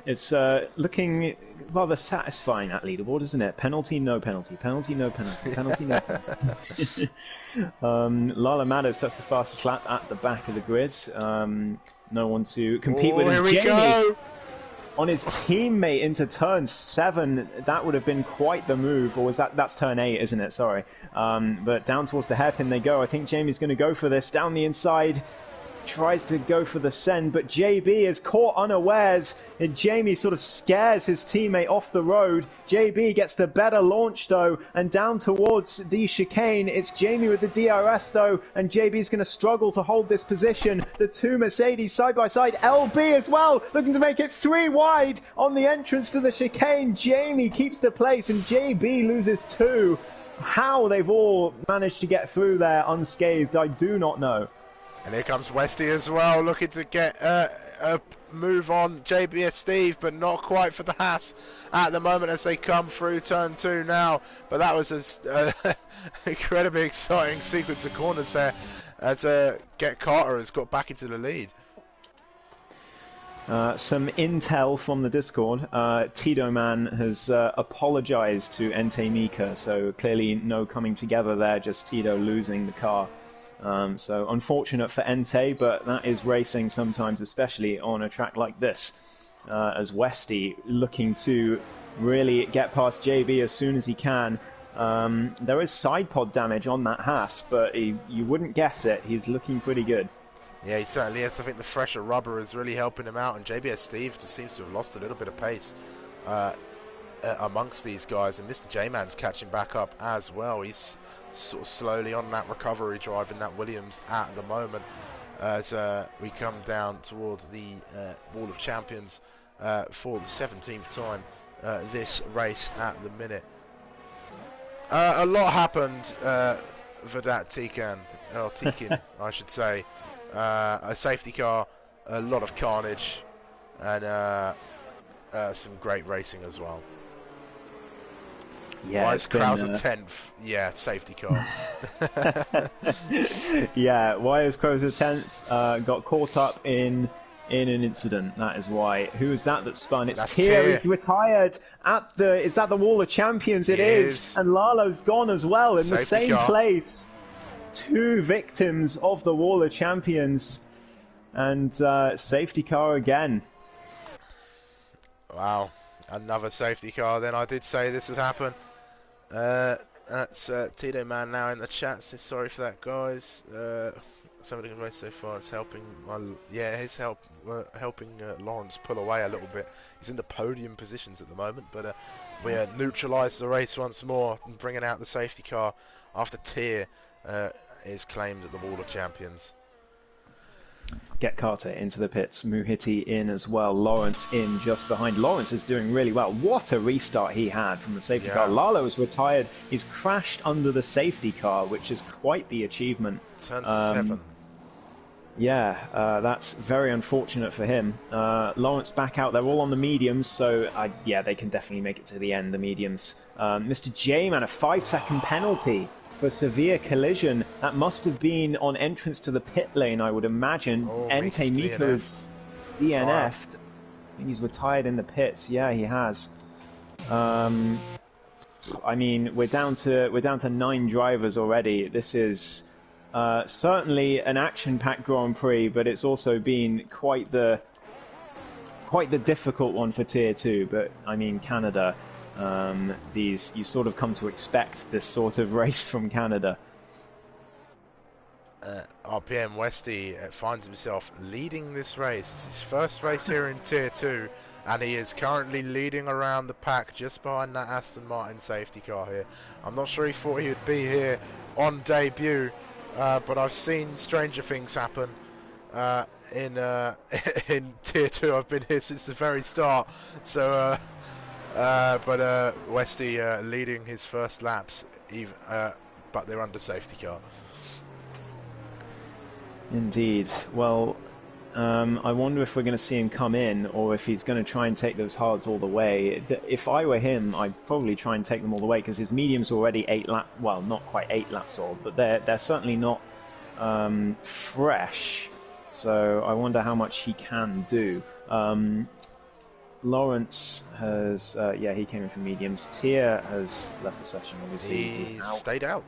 it's looking rather satisfying at leaderboard, isn't it? Penalty, no penalty. Penalty, no penalty. Penalty, no penalty. Lala Matters, that's the fastest lap at the back of the grid. No one to compete with. Here we go! On his teammate into turn 7, that would have been quite the move. Or was that's turn 8, isn't it? Sorry. But down towards the hairpin they go. I think Jamie's going to go for this. Down the inside. Tries to go for the send, but JB is caught unawares, and Jamie sort of scares his teammate off the road. JB gets the better launch though, and down towards the chicane, it's Jamie with the DRS though, and JB's going to struggle to hold this position. The two Mercedes side by side, LB as well, looking to make it 3 wide on the entrance to the chicane. Jamie keeps the place, and JB loses 2. How they've all managed to get through there unscathed, I do not know. And here comes Westy as well, looking to get a move on JBS Steve, but not quite for the Haas at the moment as they come through turn 2 now. But that was an incredibly exciting sequence of corners there as Get Carter has got back into the lead. Some intel from the Discord. Tito Man has apologized to Entei Mika, so clearly no coming together there, just Tito losing the car. So unfortunate for Entei, but that is racing sometimes, especially on a track like this. As Westy looking to really get past JB as soon as he can. There is side pod damage on that Haas, but you wouldn't guess it. He's looking pretty good. Yeah, he certainly is. I think the fresher rubber is really helping him out, and JBS Steve just seems to have lost a little bit of pace amongst these guys, and Mr. J-Man's catching back up as well. He's sort of slowly on that recovery drive in that Williams at the moment as we come down towards the Wall of Champions for the 17th time this race at the minute. A lot happened for that Tikan, or Tikin I should say. A safety car, a lot of carnage, and some great racing as well. Yeah, why is Krauser 10th? Yeah, safety car. Yeah, why is Krauser 10th? Got caught up in an incident. That is why. Who is that spun? It's Tier. He's retired at the. Is that the Wall of Champions? It is. And Lalo's gone as well in the same place. 2 victims of the Wall of Champions, and safety car again. Wow, another safety car. Then I did say this would happen. That's Tito Man now in the chat. Says sorry for that, guys. Somebody can race so far. It's helping. His helping Lawrence pull away a little bit. He's in the podium positions at the moment, but we neutralised the race once more and bringing out the safety car after Tier is claimed at the Wall of Champions. Get Carter into the pits. Muhiti in as well. Lawrence in just behind. Lawrence is doing really well. What a restart he had from the safety car. Lalo is retired. He's crashed under the safety car, which is quite the achievement. Turn 7. Yeah, that's very unfortunate for him. Lawrence back out. They're all on the mediums, so yeah, they can definitely make it to the end, the mediums. Mr. J-Man, a 5-second penalty for severe collision. That must have been on entrance to the pit lane, I would imagine. Ente Mika is DNF'd. I think he's retired in the pits. Yeah, he has. I mean, we're down to 9 drivers already. This is certainly an action-packed Grand Prix, but it's also been quite the difficult one for Tier 2. But I mean, Canada. You sort of come to expect this sort of race from Canada. RPM Westy finds himself leading this race. It's his first race here in Tier 2, and he is currently leading around the pack just behind that Aston Martin safety car here. I'm not sure he thought he would be here on debut, but I've seen stranger things happen in Tier 2. I've been here since the very start, so but Westy leading his first laps, but they're under safety car. Indeed. Well, I wonder if we're going to see him come in, or if he's going to try and take those hards all the way. If I were him, I'd probably try and take them all the way, because his medium's already 8 laps, well, not quite 8 laps old, but they're certainly not fresh. So I wonder how much he can do. Lawrence has, yeah, he came in for mediums. Tier has left the session, obviously. He's stayed out.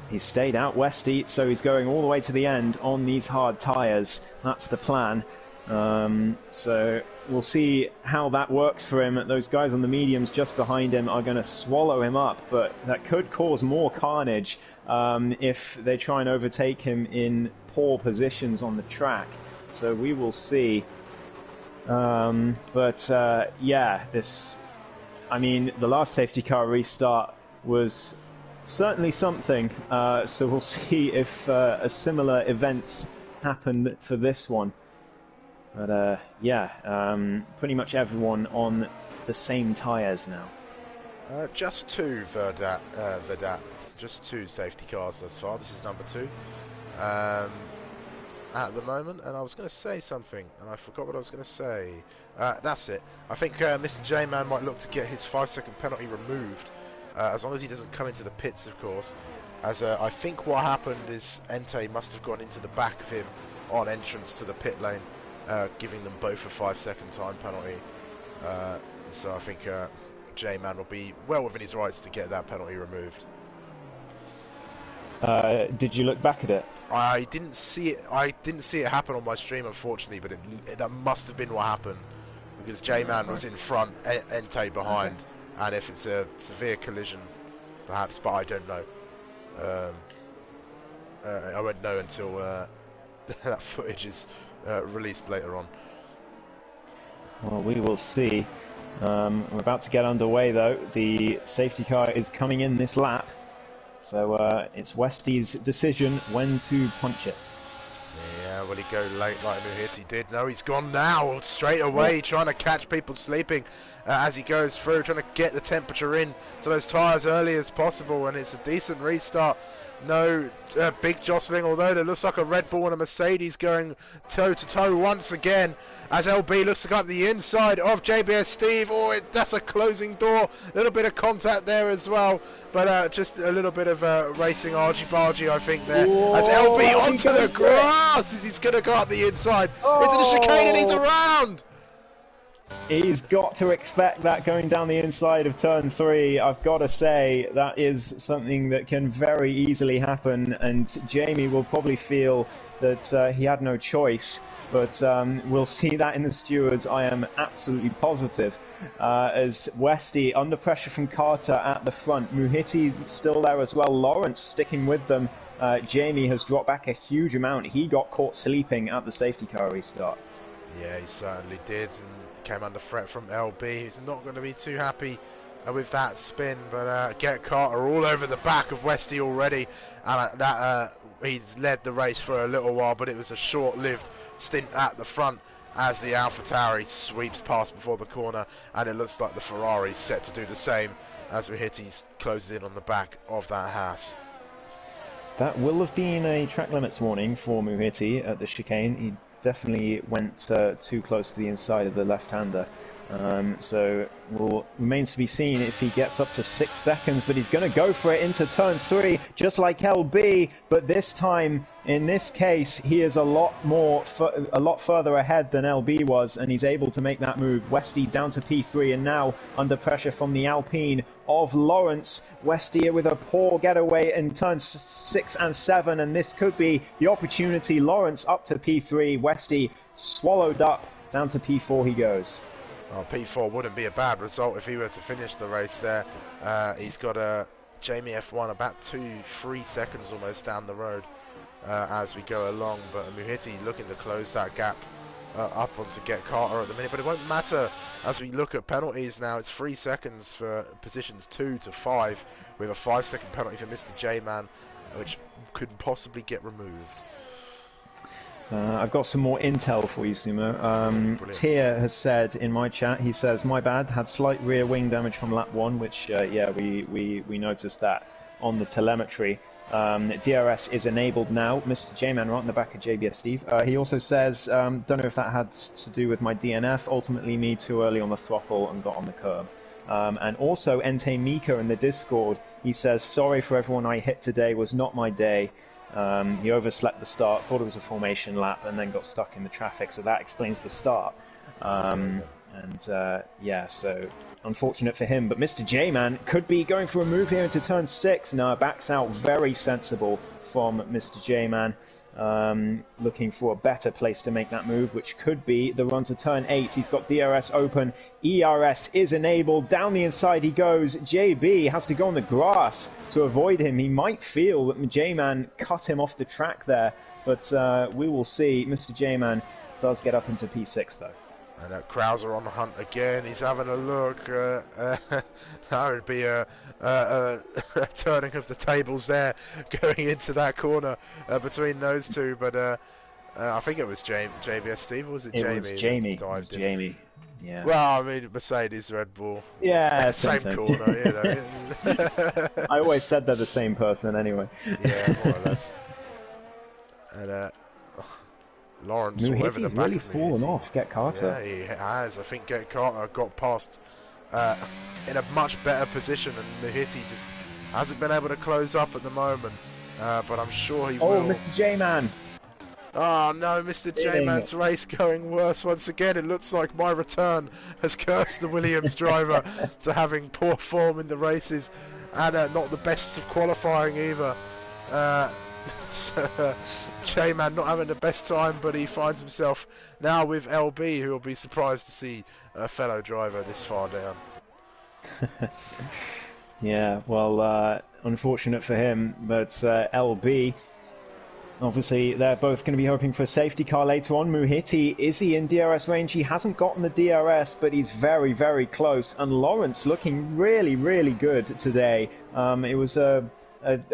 He's stayed out, Westy, so he's going all the way to the end on these hard tyres. That's the plan. So we'll see how that works for him. Those guys on the mediums just behind him are going to swallow him up, but that could cause more carnage if they try and overtake him in poor positions on the track. So we will see. Yeah, I mean, the last safety car restart was certainly something, so we'll see if a similar events happen for this one. But yeah, pretty much everyone on the same tyres now. Just 2 Vedat, just 2 safety cars thus far. This is number 2 at the moment, and I was going to say something and I forgot what I was going to say. That's it. I think Mr. J-Man might look to get his 5-second penalty removed, as long as he doesn't come into the pits, of course. As I think what happened is Ente must have gone into the back of him on entrance to the pit lane, giving them both a 5-second time penalty. So I think J-Man will be well within his rights to get that penalty removed. Did you look back at it? I didn't see it. I didn't see it happen on my stream, unfortunately. But that must have been what happened, because J-Man was in front, Ente behind, and if it's a severe collision, perhaps. But I don't know. I won't know until that footage is released later on. Well, we will see. We're about to get underway, though. The safety car is coming in this lap. So it's Westy's decision when to punch it. Yeah, will he go late like Muhiti did? No, he's gone now, straight away, trying to catch people sleeping as he goes through, trying to get the temperature in to those tyres early as possible, and it's a decent restart. No big jostling, although there looks like a Red Bull and a Mercedes going toe-to-toe once again, as LB looks to come up the inside of JBS Steve. Oh, that's a closing door. A little bit of contact there as well, but just a little bit of racing argy-bargy, I think, there. Whoa, as LB onto the grass as he's going to go up the inside into the chicane, and he's around. He's got to expect that going down the inside of turn 3. I've got to say, that is something that can very easily happen, and Jamie will probably feel that he had no choice, but we'll see that in the stewards, I am absolutely positive. As Westy under pressure from Carter at the front, Muhiti still there as well, Lawrence sticking with them. Jamie has dropped back a huge amount. He got caught sleeping at the safety car restart. Yeah, he certainly did, and came under threat from LB. He's not going to be too happy with that spin, but Get Carter all over the back of Westy already, and he's led the race for a little while, but it was a short-lived stint at the front as the AlphaTauri sweeps past before the corner, and it looks like the Ferrari's set to do the same as Muhiti closes in on the back of that Haas. That will have been a track limits warning for Muhiti at the chicane. He definitely went too close to the inside of the left-hander. So remains to be seen if he gets up to 6 seconds, but he's going to go for it into turn 3, just like LB, but this time, in this case, he is a lot further ahead than LB was, and he's able to make that move. Westy down to P3, and now under pressure from the Alpine of Lawrence. Westy with a poor getaway in turns 6 and 7, and this could be the opportunity. Lawrence up to P3, Westy swallowed up, down to P4 he goes. Well, P4 wouldn't be a bad result if he were to finish the race there. He's got a Jamie F1 about 2-3 seconds almost down the road as we go along, but Muhiti looking to close that gap up onto Get Carter at the minute, but it won't matter as we look at penalties now. It's 3 seconds for positions 2 to 5 with a 5-second penalty for Mr. J-Man, which could possibly get removed. I've got some more intel for you, Sumo. Tier has said in my chat, he says, my bad, had slight rear wing damage from lap 1, which, yeah, we noticed that on the telemetry. DRS is enabled now. Mr. J-Man right in the back of JBS Steve. He also says, don't know if that had to do with my DNF, ultimately me too early on the throttle and got on the curb. And also Entei Mika in the Discord, he says, sorry for everyone I hit today, was not my day. He overslept the start, thought it was a formation lap, and then got stuck in the traffic, so that explains the start. Yeah, so unfortunate for him. But Mr. J-Man could be going for a move here into turn 6. No, backs out. Very sensible from Mr. J-Man. Looking for a better place to make that move, which could be the run to turn 8. He's got DRS open. ERS is enabled. Down the inside he goes. JB has to go on the grass to avoid him. He might feel that J-Man cut him off the track there, but we will see. Mr. J-Man does get up into P6 though. And Krauser on the hunt again. He's having a look. That would be a turning of the tables there, going into that corner between those two. But I think it was JBS Steve, or was it Jamie? It was Jamie. Dived in? Jamie. Yeah. Well, I mean, Mercedes, Red Bull. Yeah, same corner, you know. I always said they're the same person anyway. Yeah, more or less. And Lawrence, whoever the back really fallen off. Get Carter. Yeah, he has. I think Get Carter got past in a much better position, and Muhiti just hasn't been able to close up at the moment. But I'm sure he will. Oh, Mr. J-Man. Oh no, Mr. J-Man's race going worse once again. It looks like my return has cursed the Williams driver to having poor form in the races, and not the best of qualifying either. J-Man not having the best time, but he finds himself now with LB, who will be surprised to see a fellow driver this far down. Yeah, well, unfortunate for him, but LB, obviously they're both going to be hoping for a safety car later on. Muhiti, is he in DRS range? He hasn't gotten the DRS, but he's very, very close. And Lawrence looking really, really good today. It was a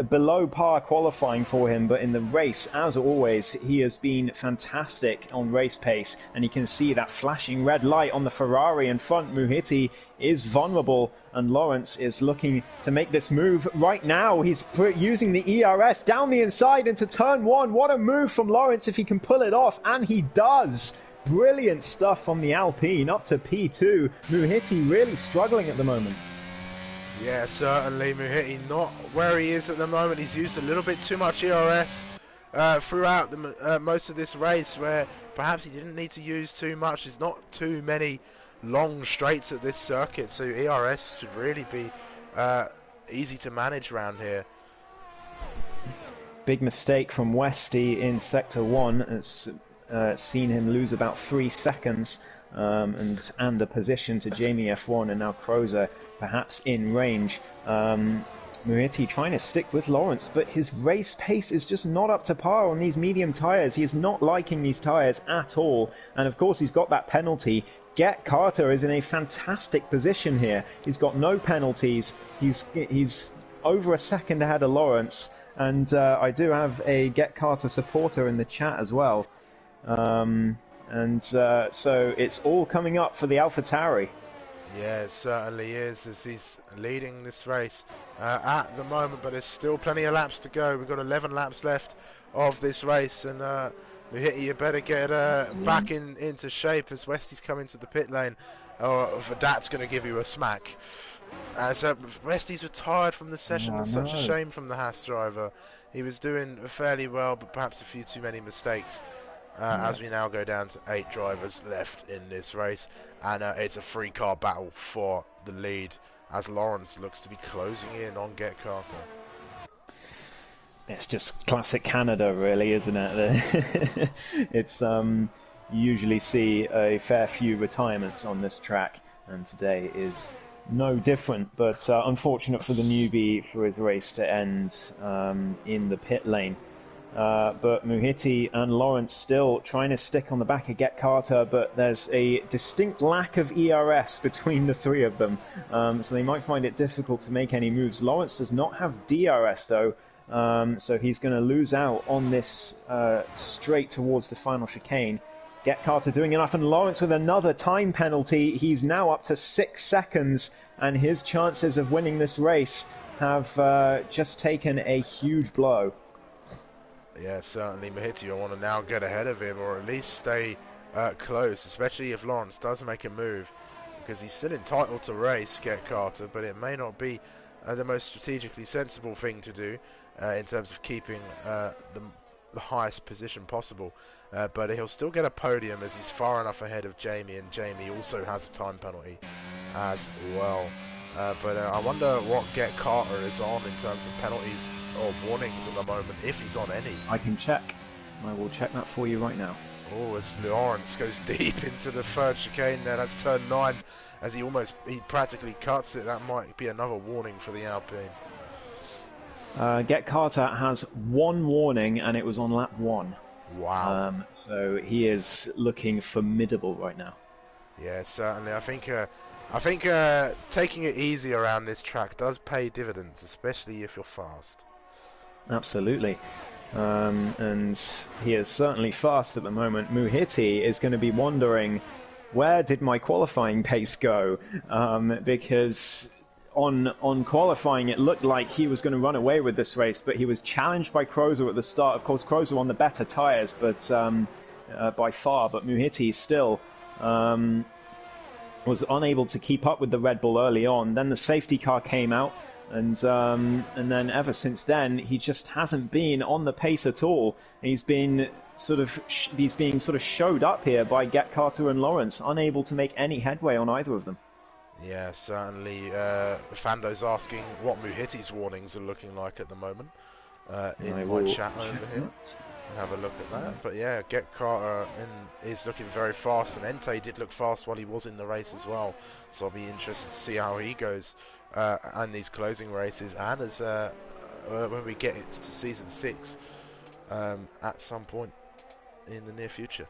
below par qualifying for him, but in the race, as always, he has been fantastic on race pace, and you can see that flashing red light on the Ferrari in front. Muhiti is vulnerable, and Lawrence is looking to make this move right now. He's using the ERS down the inside into turn 1. What a move from Lawrence if he can pull it off, and he does. Brilliant stuff from the Alpine up to P2. Muhiti really struggling at the moment. Yeah, certainly. Muhiti not where he is at the moment. He's used a little bit too much ERS throughout most of this race, where perhaps he didn't need to use too much. There's not too many long straights at this circuit, so ERS should really be easy to manage around here. Big mistake from Westy in Sector 1. It's seen him lose about 3 seconds and a position to Jamie F1, and now Crozer perhaps in range. Muhiti trying to stick with Lawrence, but his race pace is just not up to par on these medium tyres. He is not liking these tyres at all, and of course he's got that penalty. Get Carter is in a fantastic position here. He's got no penalties. He's over a second ahead of Lawrence, And I do have a Get Carter supporter in the chat as well. So it's all coming up for the AlphaTauri. Yeah, it certainly is, as he's leading this race at the moment, but there's still plenty of laps to go. We've got 11 laps left of this race, and Muhiti, you better get back into shape as Westy's come into the pit lane, or that's going to give you a smack. As Westy's retired from the session, and such a shame from the Haas driver. He was doing fairly well, but perhaps a few too many mistakes. As we now go down to 8 drivers left in this race, and it's a 3-car battle for the lead as Lawrence looks to be closing in on Get Carter. It's just classic Canada, really, isn't it? It's you usually see a fair few retirements on this track, and today is no different. But unfortunate for the newbie for his race to end in the pit lane. But Muhiti and Lawrence still trying to stick on the back of Get Carter, but there's a distinct lack of ERS between the three of them, so they might find it difficult to make any moves. Lawrence does not have DRS though, so he's going to lose out on this straight towards the final chicane. Get Carter doing enough, and Lawrence with another time penalty. He's now up to 6 seconds, and his chances of winning this race have just taken a huge blow. Yeah, certainly Muhiti will want to now get ahead of him, or at least stay close, especially if Lawrence does make a move, because he's still entitled to race Get Carter, but it may not be the most strategically sensible thing to do in terms of keeping the highest position possible. But he'll still get a podium as he's far enough ahead of Jamie, and Jamie also has a time penalty as well. But I wonder what Get Carter is on in terms of penalties or warnings at the moment, if he's on any. I can check. I will check that for you right now. Oh, as Lawrence goes deep into the third chicane there, that's turn 9, as he practically cuts it. That might be another warning for the Alpine. Get Carter has 1 warning, and it was on lap 1. Wow. So he is looking formidable right now. Yeah, certainly. I think taking it easy around this track does pay dividends, especially if you're fast. Absolutely. And he is certainly fast at the moment. Muhiti is going to be wondering, where did my qualifying pace go? Because on qualifying it looked like he was going to run away with this race, but he was challenged by Crozer at the start. Of course, Crozer on the better tyres, but by far. But Muhiti still was unable to keep up with the Red Bull early on. Then the safety car came out, and then ever since then he just hasn't been on the pace at all. He's being sort of showed up here by Get Carter and Lawrence, unable to make any headway on either of them. Yeah, certainly. Fando's asking what Muhiti's warnings are looking like at the moment in my chat over here. Have a look at that. But yeah, Get Carter is looking very fast, and Entei did look fast while he was in the race as well. So I'll be interested to see how he goes in these closing races, and as when we get it to season 6 at some point in the near future.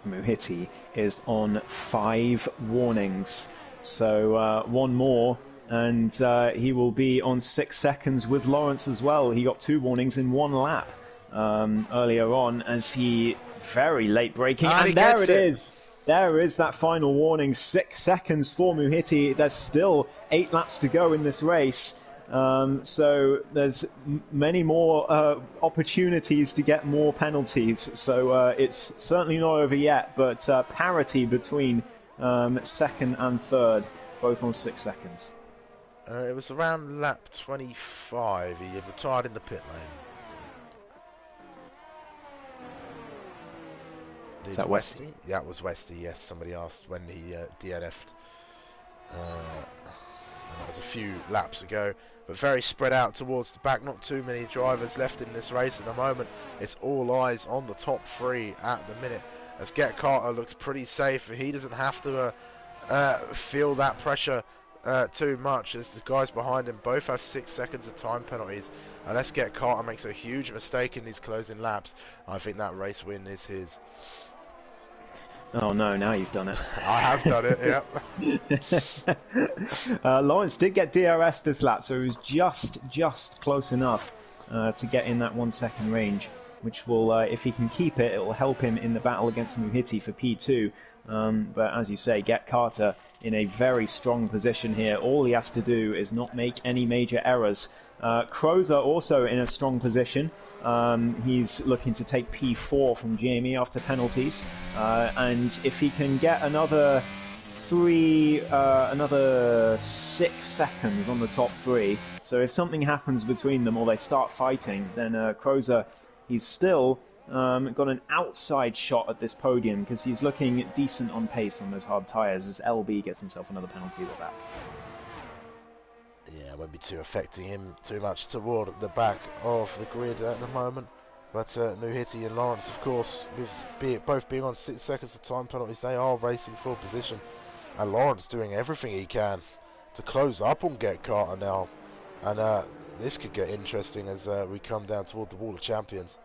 Muhiti is on 5 warnings, so 1 more, and he will be on 6 seconds with Lawrence as well. He got 2 warnings in 1 lap earlier on, as he very late braking, and there it is. There is that final warning. 6 seconds for Muhiti. There's still 8 laps to go in this race. So there's many more opportunities to get more penalties. So it's certainly not over yet, but parity between second and third, both on 6 seconds. It was around lap 25. He had retired in the pit lane. Is that Westy? Yeah, it was Westy, yes. Somebody asked when he DNF'd. That was a few laps ago, but very spread out towards the back. Not too many drivers left in this race at the moment. It's all eyes on the top 3 at the minute, as Get Carter looks pretty safe. He doesn't have to feel that pressure too much, as the guys behind him both have 6 seconds of time penalties. Unless Get Carter makes a huge mistake in these closing laps, I think that race win is his. Oh no, now you've done it. I have done it, yep. Lawrence did get DRS this lap, so he was just close enough to get in that 1 second range, which will, if he can keep it, it will help him in the battle against Muhiti for P2. But as you say, get Carter in a very strong position here. All he has to do is not make any major errors. Crozer also in a strong position. He's looking to take P4 from Jamie after penalties. And if he can get another 6 seconds on the top three, so if something happens between them or they start fighting, then Crozer, he's still got an outside shot at this podium because he's looking decent on pace on those hard tyres as LB gets himself another penalty at the back. Yeah, it won't be too affecting him too much toward the back of the grid at the moment. But Muhiti and Lawrence, of course, with both being on 6 seconds of time penalties, they are racing for position. And Lawrence doing everything he can to close up on Get Carter now. And this could get interesting as we come down toward the Wall of Champions.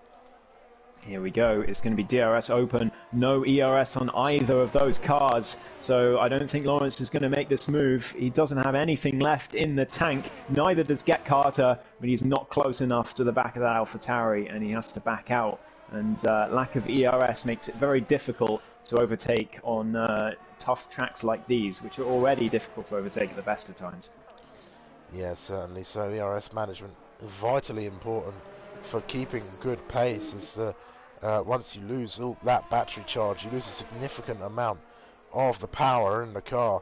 Here we go. It's going to be DRS open. No ERS on either of those cars. So I don't think Lawrence is going to make this move. He doesn't have anything left in the tank. Neither does Get Carter, but he's not close enough to the back of that AlphaTauri and he has to back out. And lack of ERS makes it very difficult to overtake on tough tracks like these, which are already difficult to overtake at the best of times. Yeah, certainly. So ERS management is vitally important for keeping good pace, as once you lose all that battery charge, you lose a significant amount of the power in the car,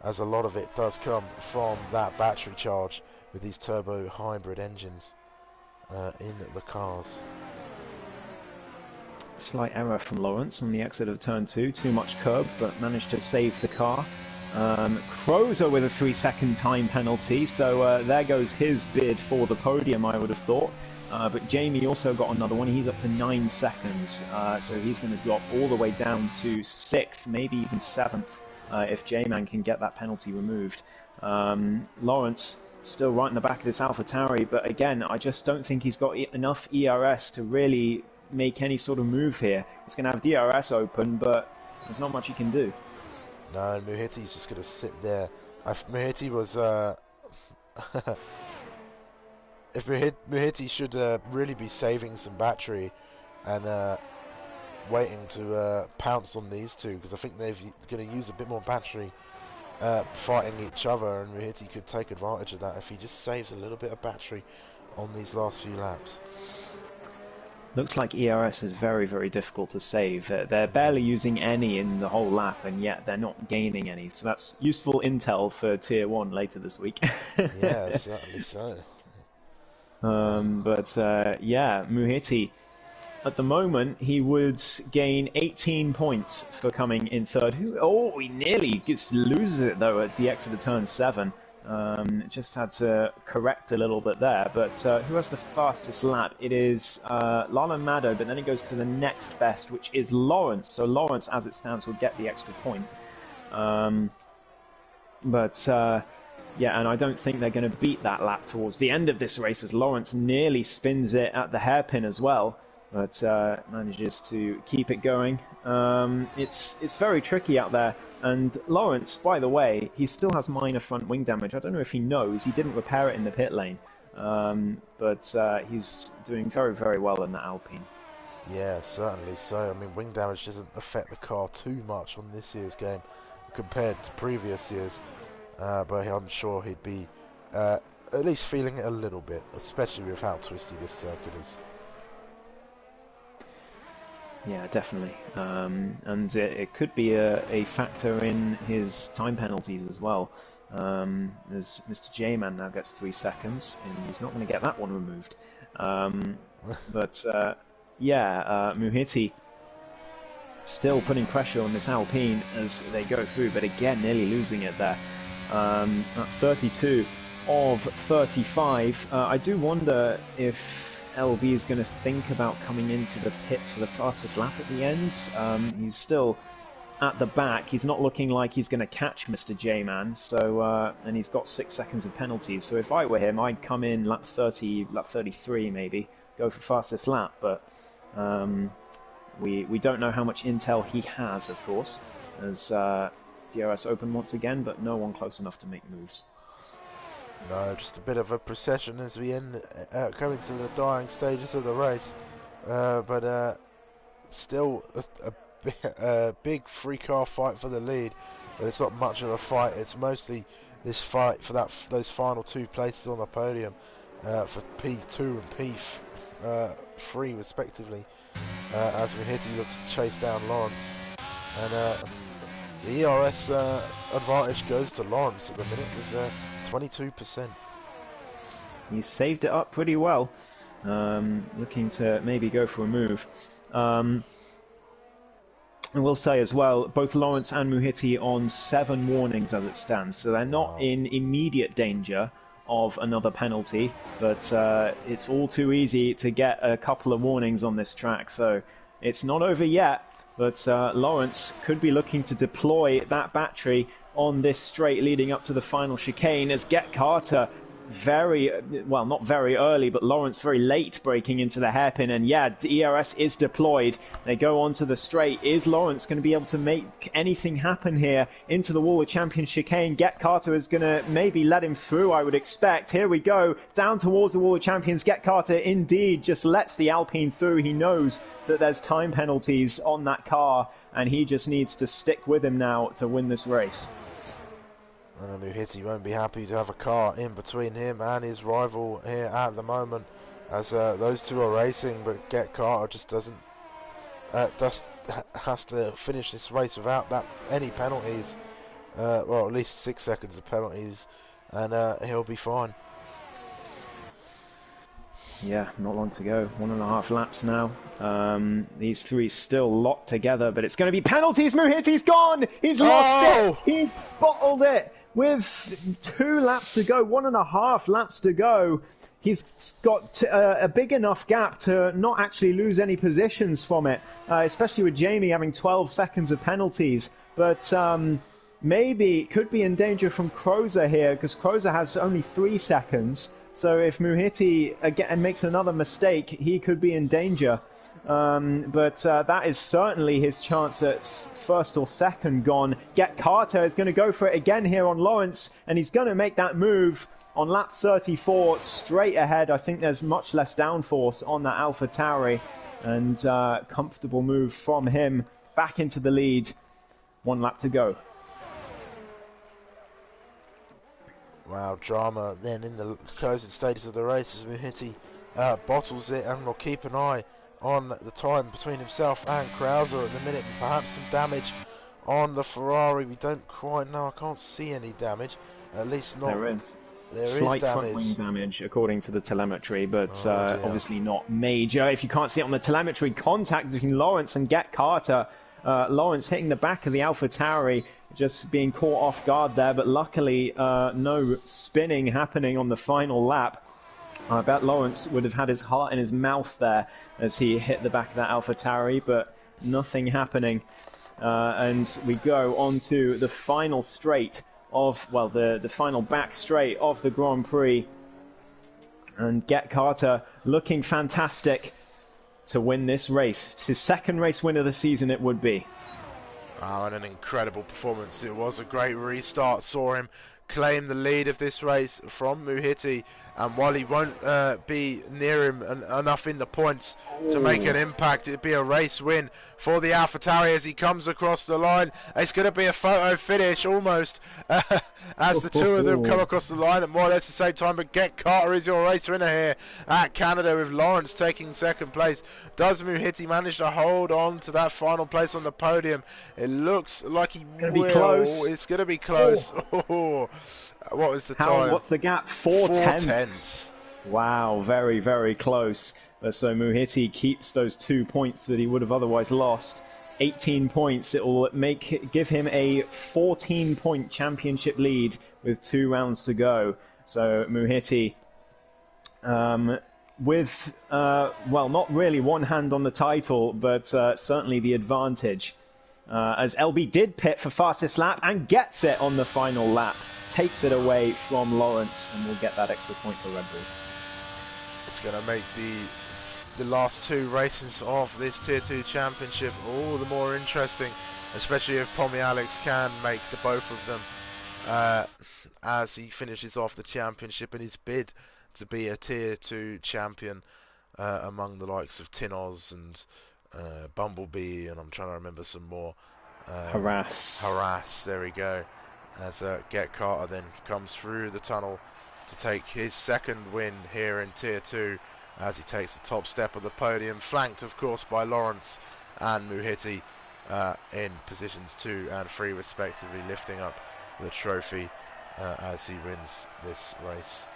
as a lot of it does come from that battery charge with these turbo hybrid engines in the cars. Slight error from Lawrence on the exit of turn 2, too much curb, but managed to save the car. Crozer with a 3-second time penalty, so there goes his bid for the podium, I would have thought. But Jamie also got another one. He's up to 9 seconds, so he's going to drop all the way down to 6th, maybe even 7th, if J-Man can get that penalty removed. Lawrence still right in the back of this AlphaTauri, but again, I just don't think he's got enough ERS to really make any sort of move here. He's going to have DRS open, but there's not much he can do. No, Muhiti's just going to sit there. If Muhiti was... if Muhiti should really be saving some battery and waiting to pounce on these two, because I think they're going to use a bit more battery fighting each other, and Muhiti could take advantage of that if he just saves a little bit of battery on these last few laps. Looks like ERS is very, very difficult to save. They're barely using any in the whole lap, and yet they're not gaining any. So that's useful intel for Tier 1 later this week. Yeah, certainly so. Yeah, Muhiti, at the moment, he would gain 18 points for coming in third. He nearly loses it, though, at the exit of turn 7. Just had to correct a little bit there, but who has the fastest lap? It is Lala Maddo, but then it goes to the next best, which is Lawrence. So Lawrence, as it stands, would get the extra point. Yeah, and I don't think they're going to beat that lap towards the end of this race, as Lawrence nearly spins it at the hairpin as well, but manages to keep it going. It's very tricky out there. And Lawrence, by the way, he still has minor front wing damage. I don't know if he knows. He didn't repair it in the pit lane. But he's doing very, very well in the Alpine. Yeah, certainly so. I mean, wing damage doesn't affect the car too much on this year's game compared to previous years. But I'm sure he'd be at least feeling it a little bit, especially with how twisty this circuit is. Yeah, definitely. And it could be a factor in his time penalties as well. As Mr. J-Man now gets 3 seconds, and he's not going to get that one removed. Muhiti still putting pressure on this Alpine as they go through, but again, nearly losing it there. At 32 of 35. I do wonder if LB is going to think about coming into the pits for the fastest lap at the end. He's still at the back. He's not looking like he's going to catch Mr. J-Man, so and he's got 6 seconds of penalties. So if I were him, I'd come in lap 30, lap 33 maybe, go for fastest lap. But we don't know how much intel he has, of course, as DRS open once again, but no one close enough to make moves. No, just a bit of a procession as we coming to the dying stages of the race. But still a big three-car fight for the lead. But it's not much of a fight. It's mostly this fight for those final 2 places on the podium for P2 and P3 respectively. As Muhiti looks to chase down Lawrence, and the ERS advantage goes to Lawrence at the minute with 22%. He saved it up pretty well, looking to maybe go for a move. And we'll say as well, both Lawrence and Muhiti on 7 warnings as it stands, so they're not in immediate danger of another penalty, but it's all too easy to get a couple of warnings on this track, so it's not over yet, but Lawrence could be looking to deploy that battery on this straight leading up to the final chicane as Get Carter not very early, but Lawrence very late breaking into the hairpin, and yeah, ERS is deployed. They go onto the straight. Is Lawrence going to be able to make anything happen here into the Wall of Champions chicane? Get Carter is going to maybe let him through, I would expect. Here we go, down towards the Wall of Champions. Get Carter indeed just lets the Alpine through. He knows that there's time penalties on that car, and he just needs to stick with him now to win this race. And Muhiti won't be happy to have a car in between him and his rival here at the moment, as those two are racing, but Get Carter just has to finish this race without any penalties, well, at least 6 seconds of penalties, and he'll be fine. Yeah, not long to go. 1.5 laps now. These 3 still locked together, but it's going to be penalties. Muhiti's gone. He's lost it. He's bottled it with 2 laps to go. 1.5 laps to go. He's got a big enough gap to not actually lose any positions from it, especially with Jamie having 12 seconds of penalties. But maybe could be in danger from Crozer here, because Crozer has only 3 seconds. So if Muhiti again makes another mistake, he could be in danger. But that is certainly his chance at first or second gone. Get Carter is going to go for it again here on Lawrence, and he's going to make that move on lap 34 straight ahead. I think there's much less downforce on that AlphaTauri, and comfortable move from him back into the lead. 1 lap to go. Wow, drama then in the closing stages of the race as Muhiti bottles it, and will keep an eye on the time between himself and Krauser at the minute, and perhaps some damage on the Ferrari. We don't quite know. I can't see any damage, at least not. There is slight front wing damage according to the telemetry, but obviously not major. If you can't see it on the telemetry, contact between Lawrence and Get Carter. Lawrence hitting the back of the AlphaTauri, just being caught off guard there, but luckily no spinning happening on the final lap. I bet Lawrence would have had his heart in his mouth there as he hit the back of that AlphaTauri, but nothing happening. And we go on to the final straight of, well, the final back straight of the Grand Prix. And Get Carter looking fantastic to win this race. It's his second race win of the season, it would be. Oh, and an incredible performance. It was a great restart. Saw him claim the lead of this race from Muhiti, and while he won't be near him enough in the points to make an impact, it'd be a race win for the AlphaTauri as he comes across the line. It's going to be a photo finish almost as the two of them come across the line at more or less the same time. But Get Carter is your race winner here at Canada, with Lawrence taking second place. Does Muhiti manage to hold on to that final place on the podium? It looks like he will. It's going to be close. What was the time? What's the gap? 4 tenths. Wow, very, very close. So Muhiti keeps those 2 points that he would have otherwise lost. 18 points. It will give him a 14-point championship lead with 2 rounds to go. So Muhiti, with well, not really one hand on the title, but certainly the advantage. As LB did pit for fastest lap and gets it on the final lap. Takes it away from Lawrence, and we'll get that extra point for Red Bull. It's going to make the last 2 races of this Tier 2 championship all the more interesting, especially if Pommy Alex can make the both of them uh, as he finishes off the championship in his bid to be a Tier 2 champion among the likes of Tinos and Bumblebee, and I'm trying to remember some more. Harass. Harass, there we go. As Get Carter then comes through the tunnel to take his second win here in Tier 2 as he takes the top step of the podium, flanked of course by Lawrence and Muhiti in positions 2 and 3 respectively, lifting up the trophy as he wins this race.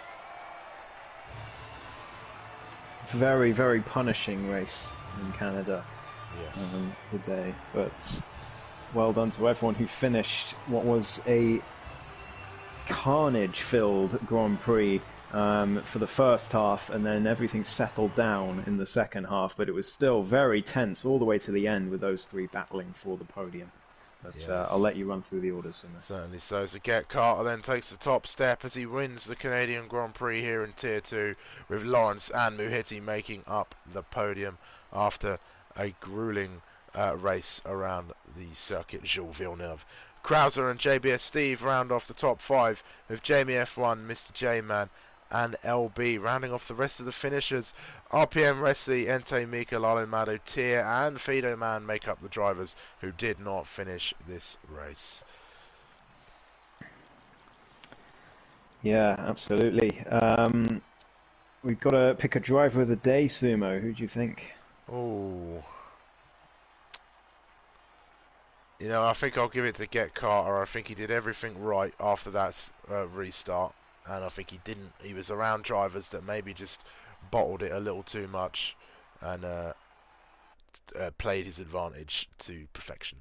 Very, very punishing race in Canada. Yes. Today, but well done to everyone who finished what was a carnage-filled Grand Prix for the first half, and then everything settled down in the second half, but it was still very tense all the way to the end with those three battling for the podium. But yes. I'll let you run through the orders, Simon. Certainly so. So Get Carter then takes the top step as he wins the Canadian Grand Prix here in Tier 2, with Lawrence and Muhiti making up the podium after a grueling race around the circuit Jules Villeneuve. Krauser and JBS Steve round off the top 5, with Jamie F1, Mr. J-Man and LB rounding off the rest of the finishers. RPM Wesley, Ente Mika, Lalimado, Tier and Fido Man make up the drivers who did not finish this race. Yeah, absolutely. We've got to pick a driver of the day, Sumo. Who do you think? Oh, you know, I think I'll give it to Get Carter. I think he did everything right after that restart, and I think he was around drivers that maybe just bottled it a little too much and played his advantage to perfection.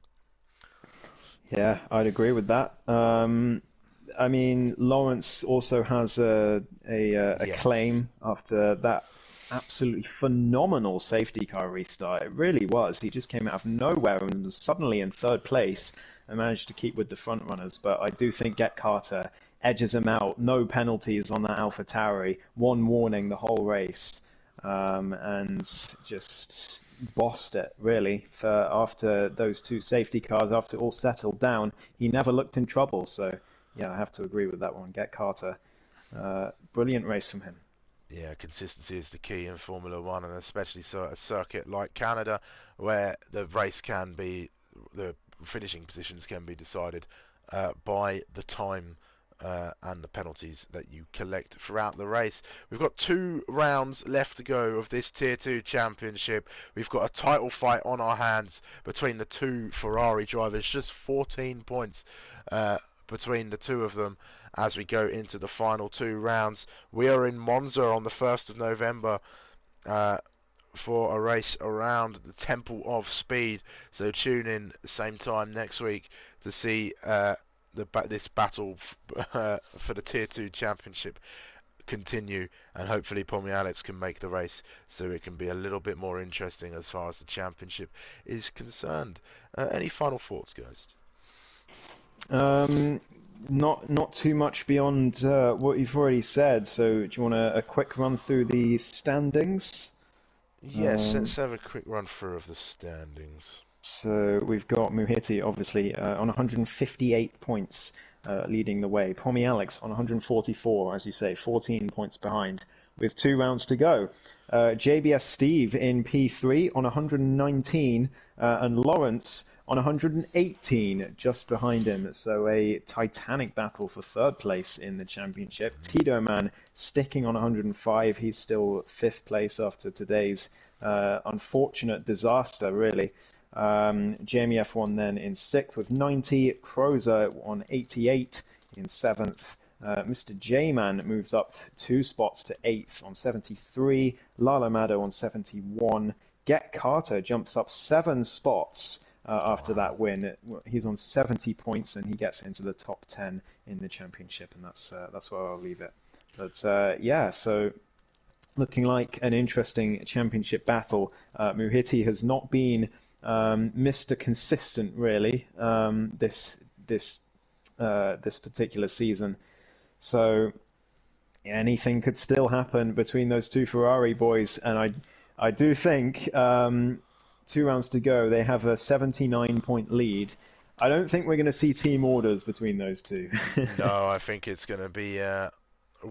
Yeah, I'd agree with that. I mean, Lawrence also has a Yes. claim after that absolutely phenomenal safety car restart. It really was. He just came out of nowhere and was suddenly in third place and managed to keep with the front runners. But I do think Get Carter edges him out. No penalties on that AlphaTauri. One warning the whole race. And just bossed it, really. After those two safety cars, after it all settled down, he never looked in trouble. So, yeah, I have to agree with that one. Get Carter. Brilliant race from him. Yeah, consistency is the key in Formula One, and especially so at a circuit like Canada, where the finishing positions can be decided by the time and the penalties that you collect throughout the race. We've got 2 rounds left to go of this Tier 2 championship. We've got a title fight on our hands between the 2 Ferrari drivers, just 14 points between the 2 of them as we go into the final 2 rounds. We are in Monza on the 1st of November for a race around the Temple of Speed, so tune in same time next week to see this battle for the Tier 2 championship continue, and hopefully Pommy Alex can make the race so it can be a little bit more interesting as far as the championship is concerned. Any final thoughts, Ghost? Not too much beyond what you've already said. So, do you want a quick run through the standings? Yes, let's have a quick run through of the standings. So we've got Muhiti, obviously, on 158 points, leading the way. Pommy Alex on 144, as you say, 14 points behind, with 2 rounds to go. JBS Steve in P3 on 119, and Lawrence on 118, just behind him. So a titanic battle for third place in the championship. Tito Man sticking on 105. He's still 5th place after today's unfortunate disaster, really. Jamie F1 then in 6th with 90. Crozer on 88 in 7th. Mr. J-Man moves up 2 spots to 8th on 73. Lala Mado on 71. Get Carter jumps up 7 spots after that win. He's on 70 points and he gets into the top 10 in the championship, and that's where I'll leave it. But yeah, so looking like an interesting championship battle. Muhiti has not been Mr. Consistent, really, this particular season. So anything could still happen between those 2 Ferrari boys, and I do think 2 rounds to go. They have a 79-point lead. I don't think we're going to see team orders between those two. No, I think it's going to be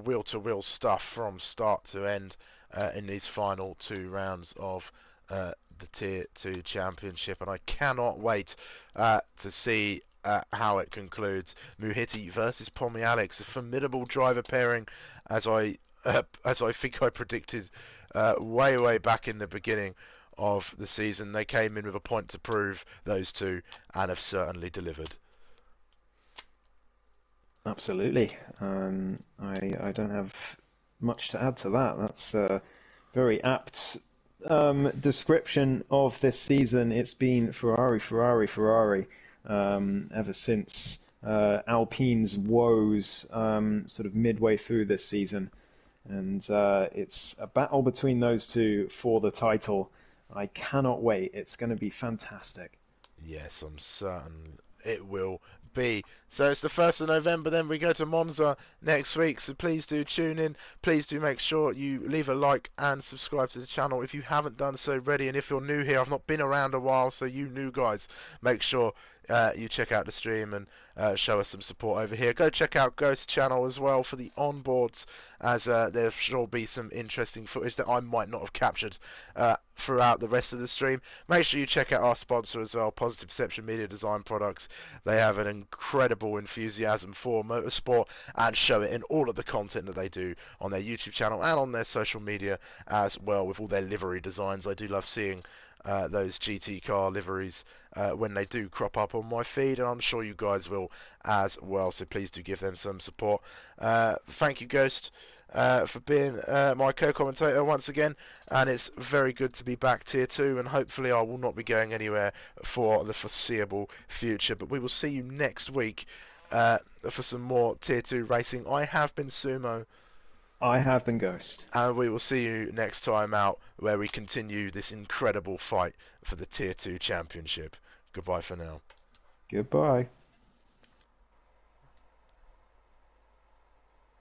wheel-to-wheel stuff from start to end in these final 2 rounds of the Tier 2 Championship, and I cannot wait to see how it concludes. Muhiti versus Pommy Alex, a formidable driver pairing, as I think I predicted way back in the beginning of the season. They came in with a point to prove, those two, and have certainly delivered. Absolutely. I don't have much to add to that. That's a very apt description of this season. It's been Ferrari, Ferrari, Ferrari ever since Alpine's woes sort of midway through this season. And it's a battle between those two for the title. I cannot wait. It's going to be fantastic. Yes, I'm certain it will be. So it's the 1st of November, then we go to Monza next week. So please do tune in. Please do make sure you leave a like and subscribe to the channel if you haven't done so already. And if you're new here, I've not been around a while, so you new guys, make sure you check out the stream and show us some support over here. Go check out Ghost's channel as well for the onboards, as there'll sure be some interesting footage that I might not have captured throughout the rest of the stream. Make sure you check out our sponsor as well, Positive Perception Media Design Products. They have an incredible enthusiasm for motorsport and show it in all of the content that they do on their YouTube channel and on their social media as well, with all their livery designs. I do love seeing those GT car liveries when they do crop up on my feed, and I'm sure you guys will as well, so please do give them some support. Thank you, Ghost, for being my co-commentator once again, and it's very good to be back Tier 2, and hopefully I will not be going anywhere for the foreseeable future, but we will see you next week for some more Tier 2 racing. I have been Sumo, I have been Ghost. and we will see you next time out, where we continue this incredible fight for the Tier 2 Championship. Goodbye for now. Goodbye.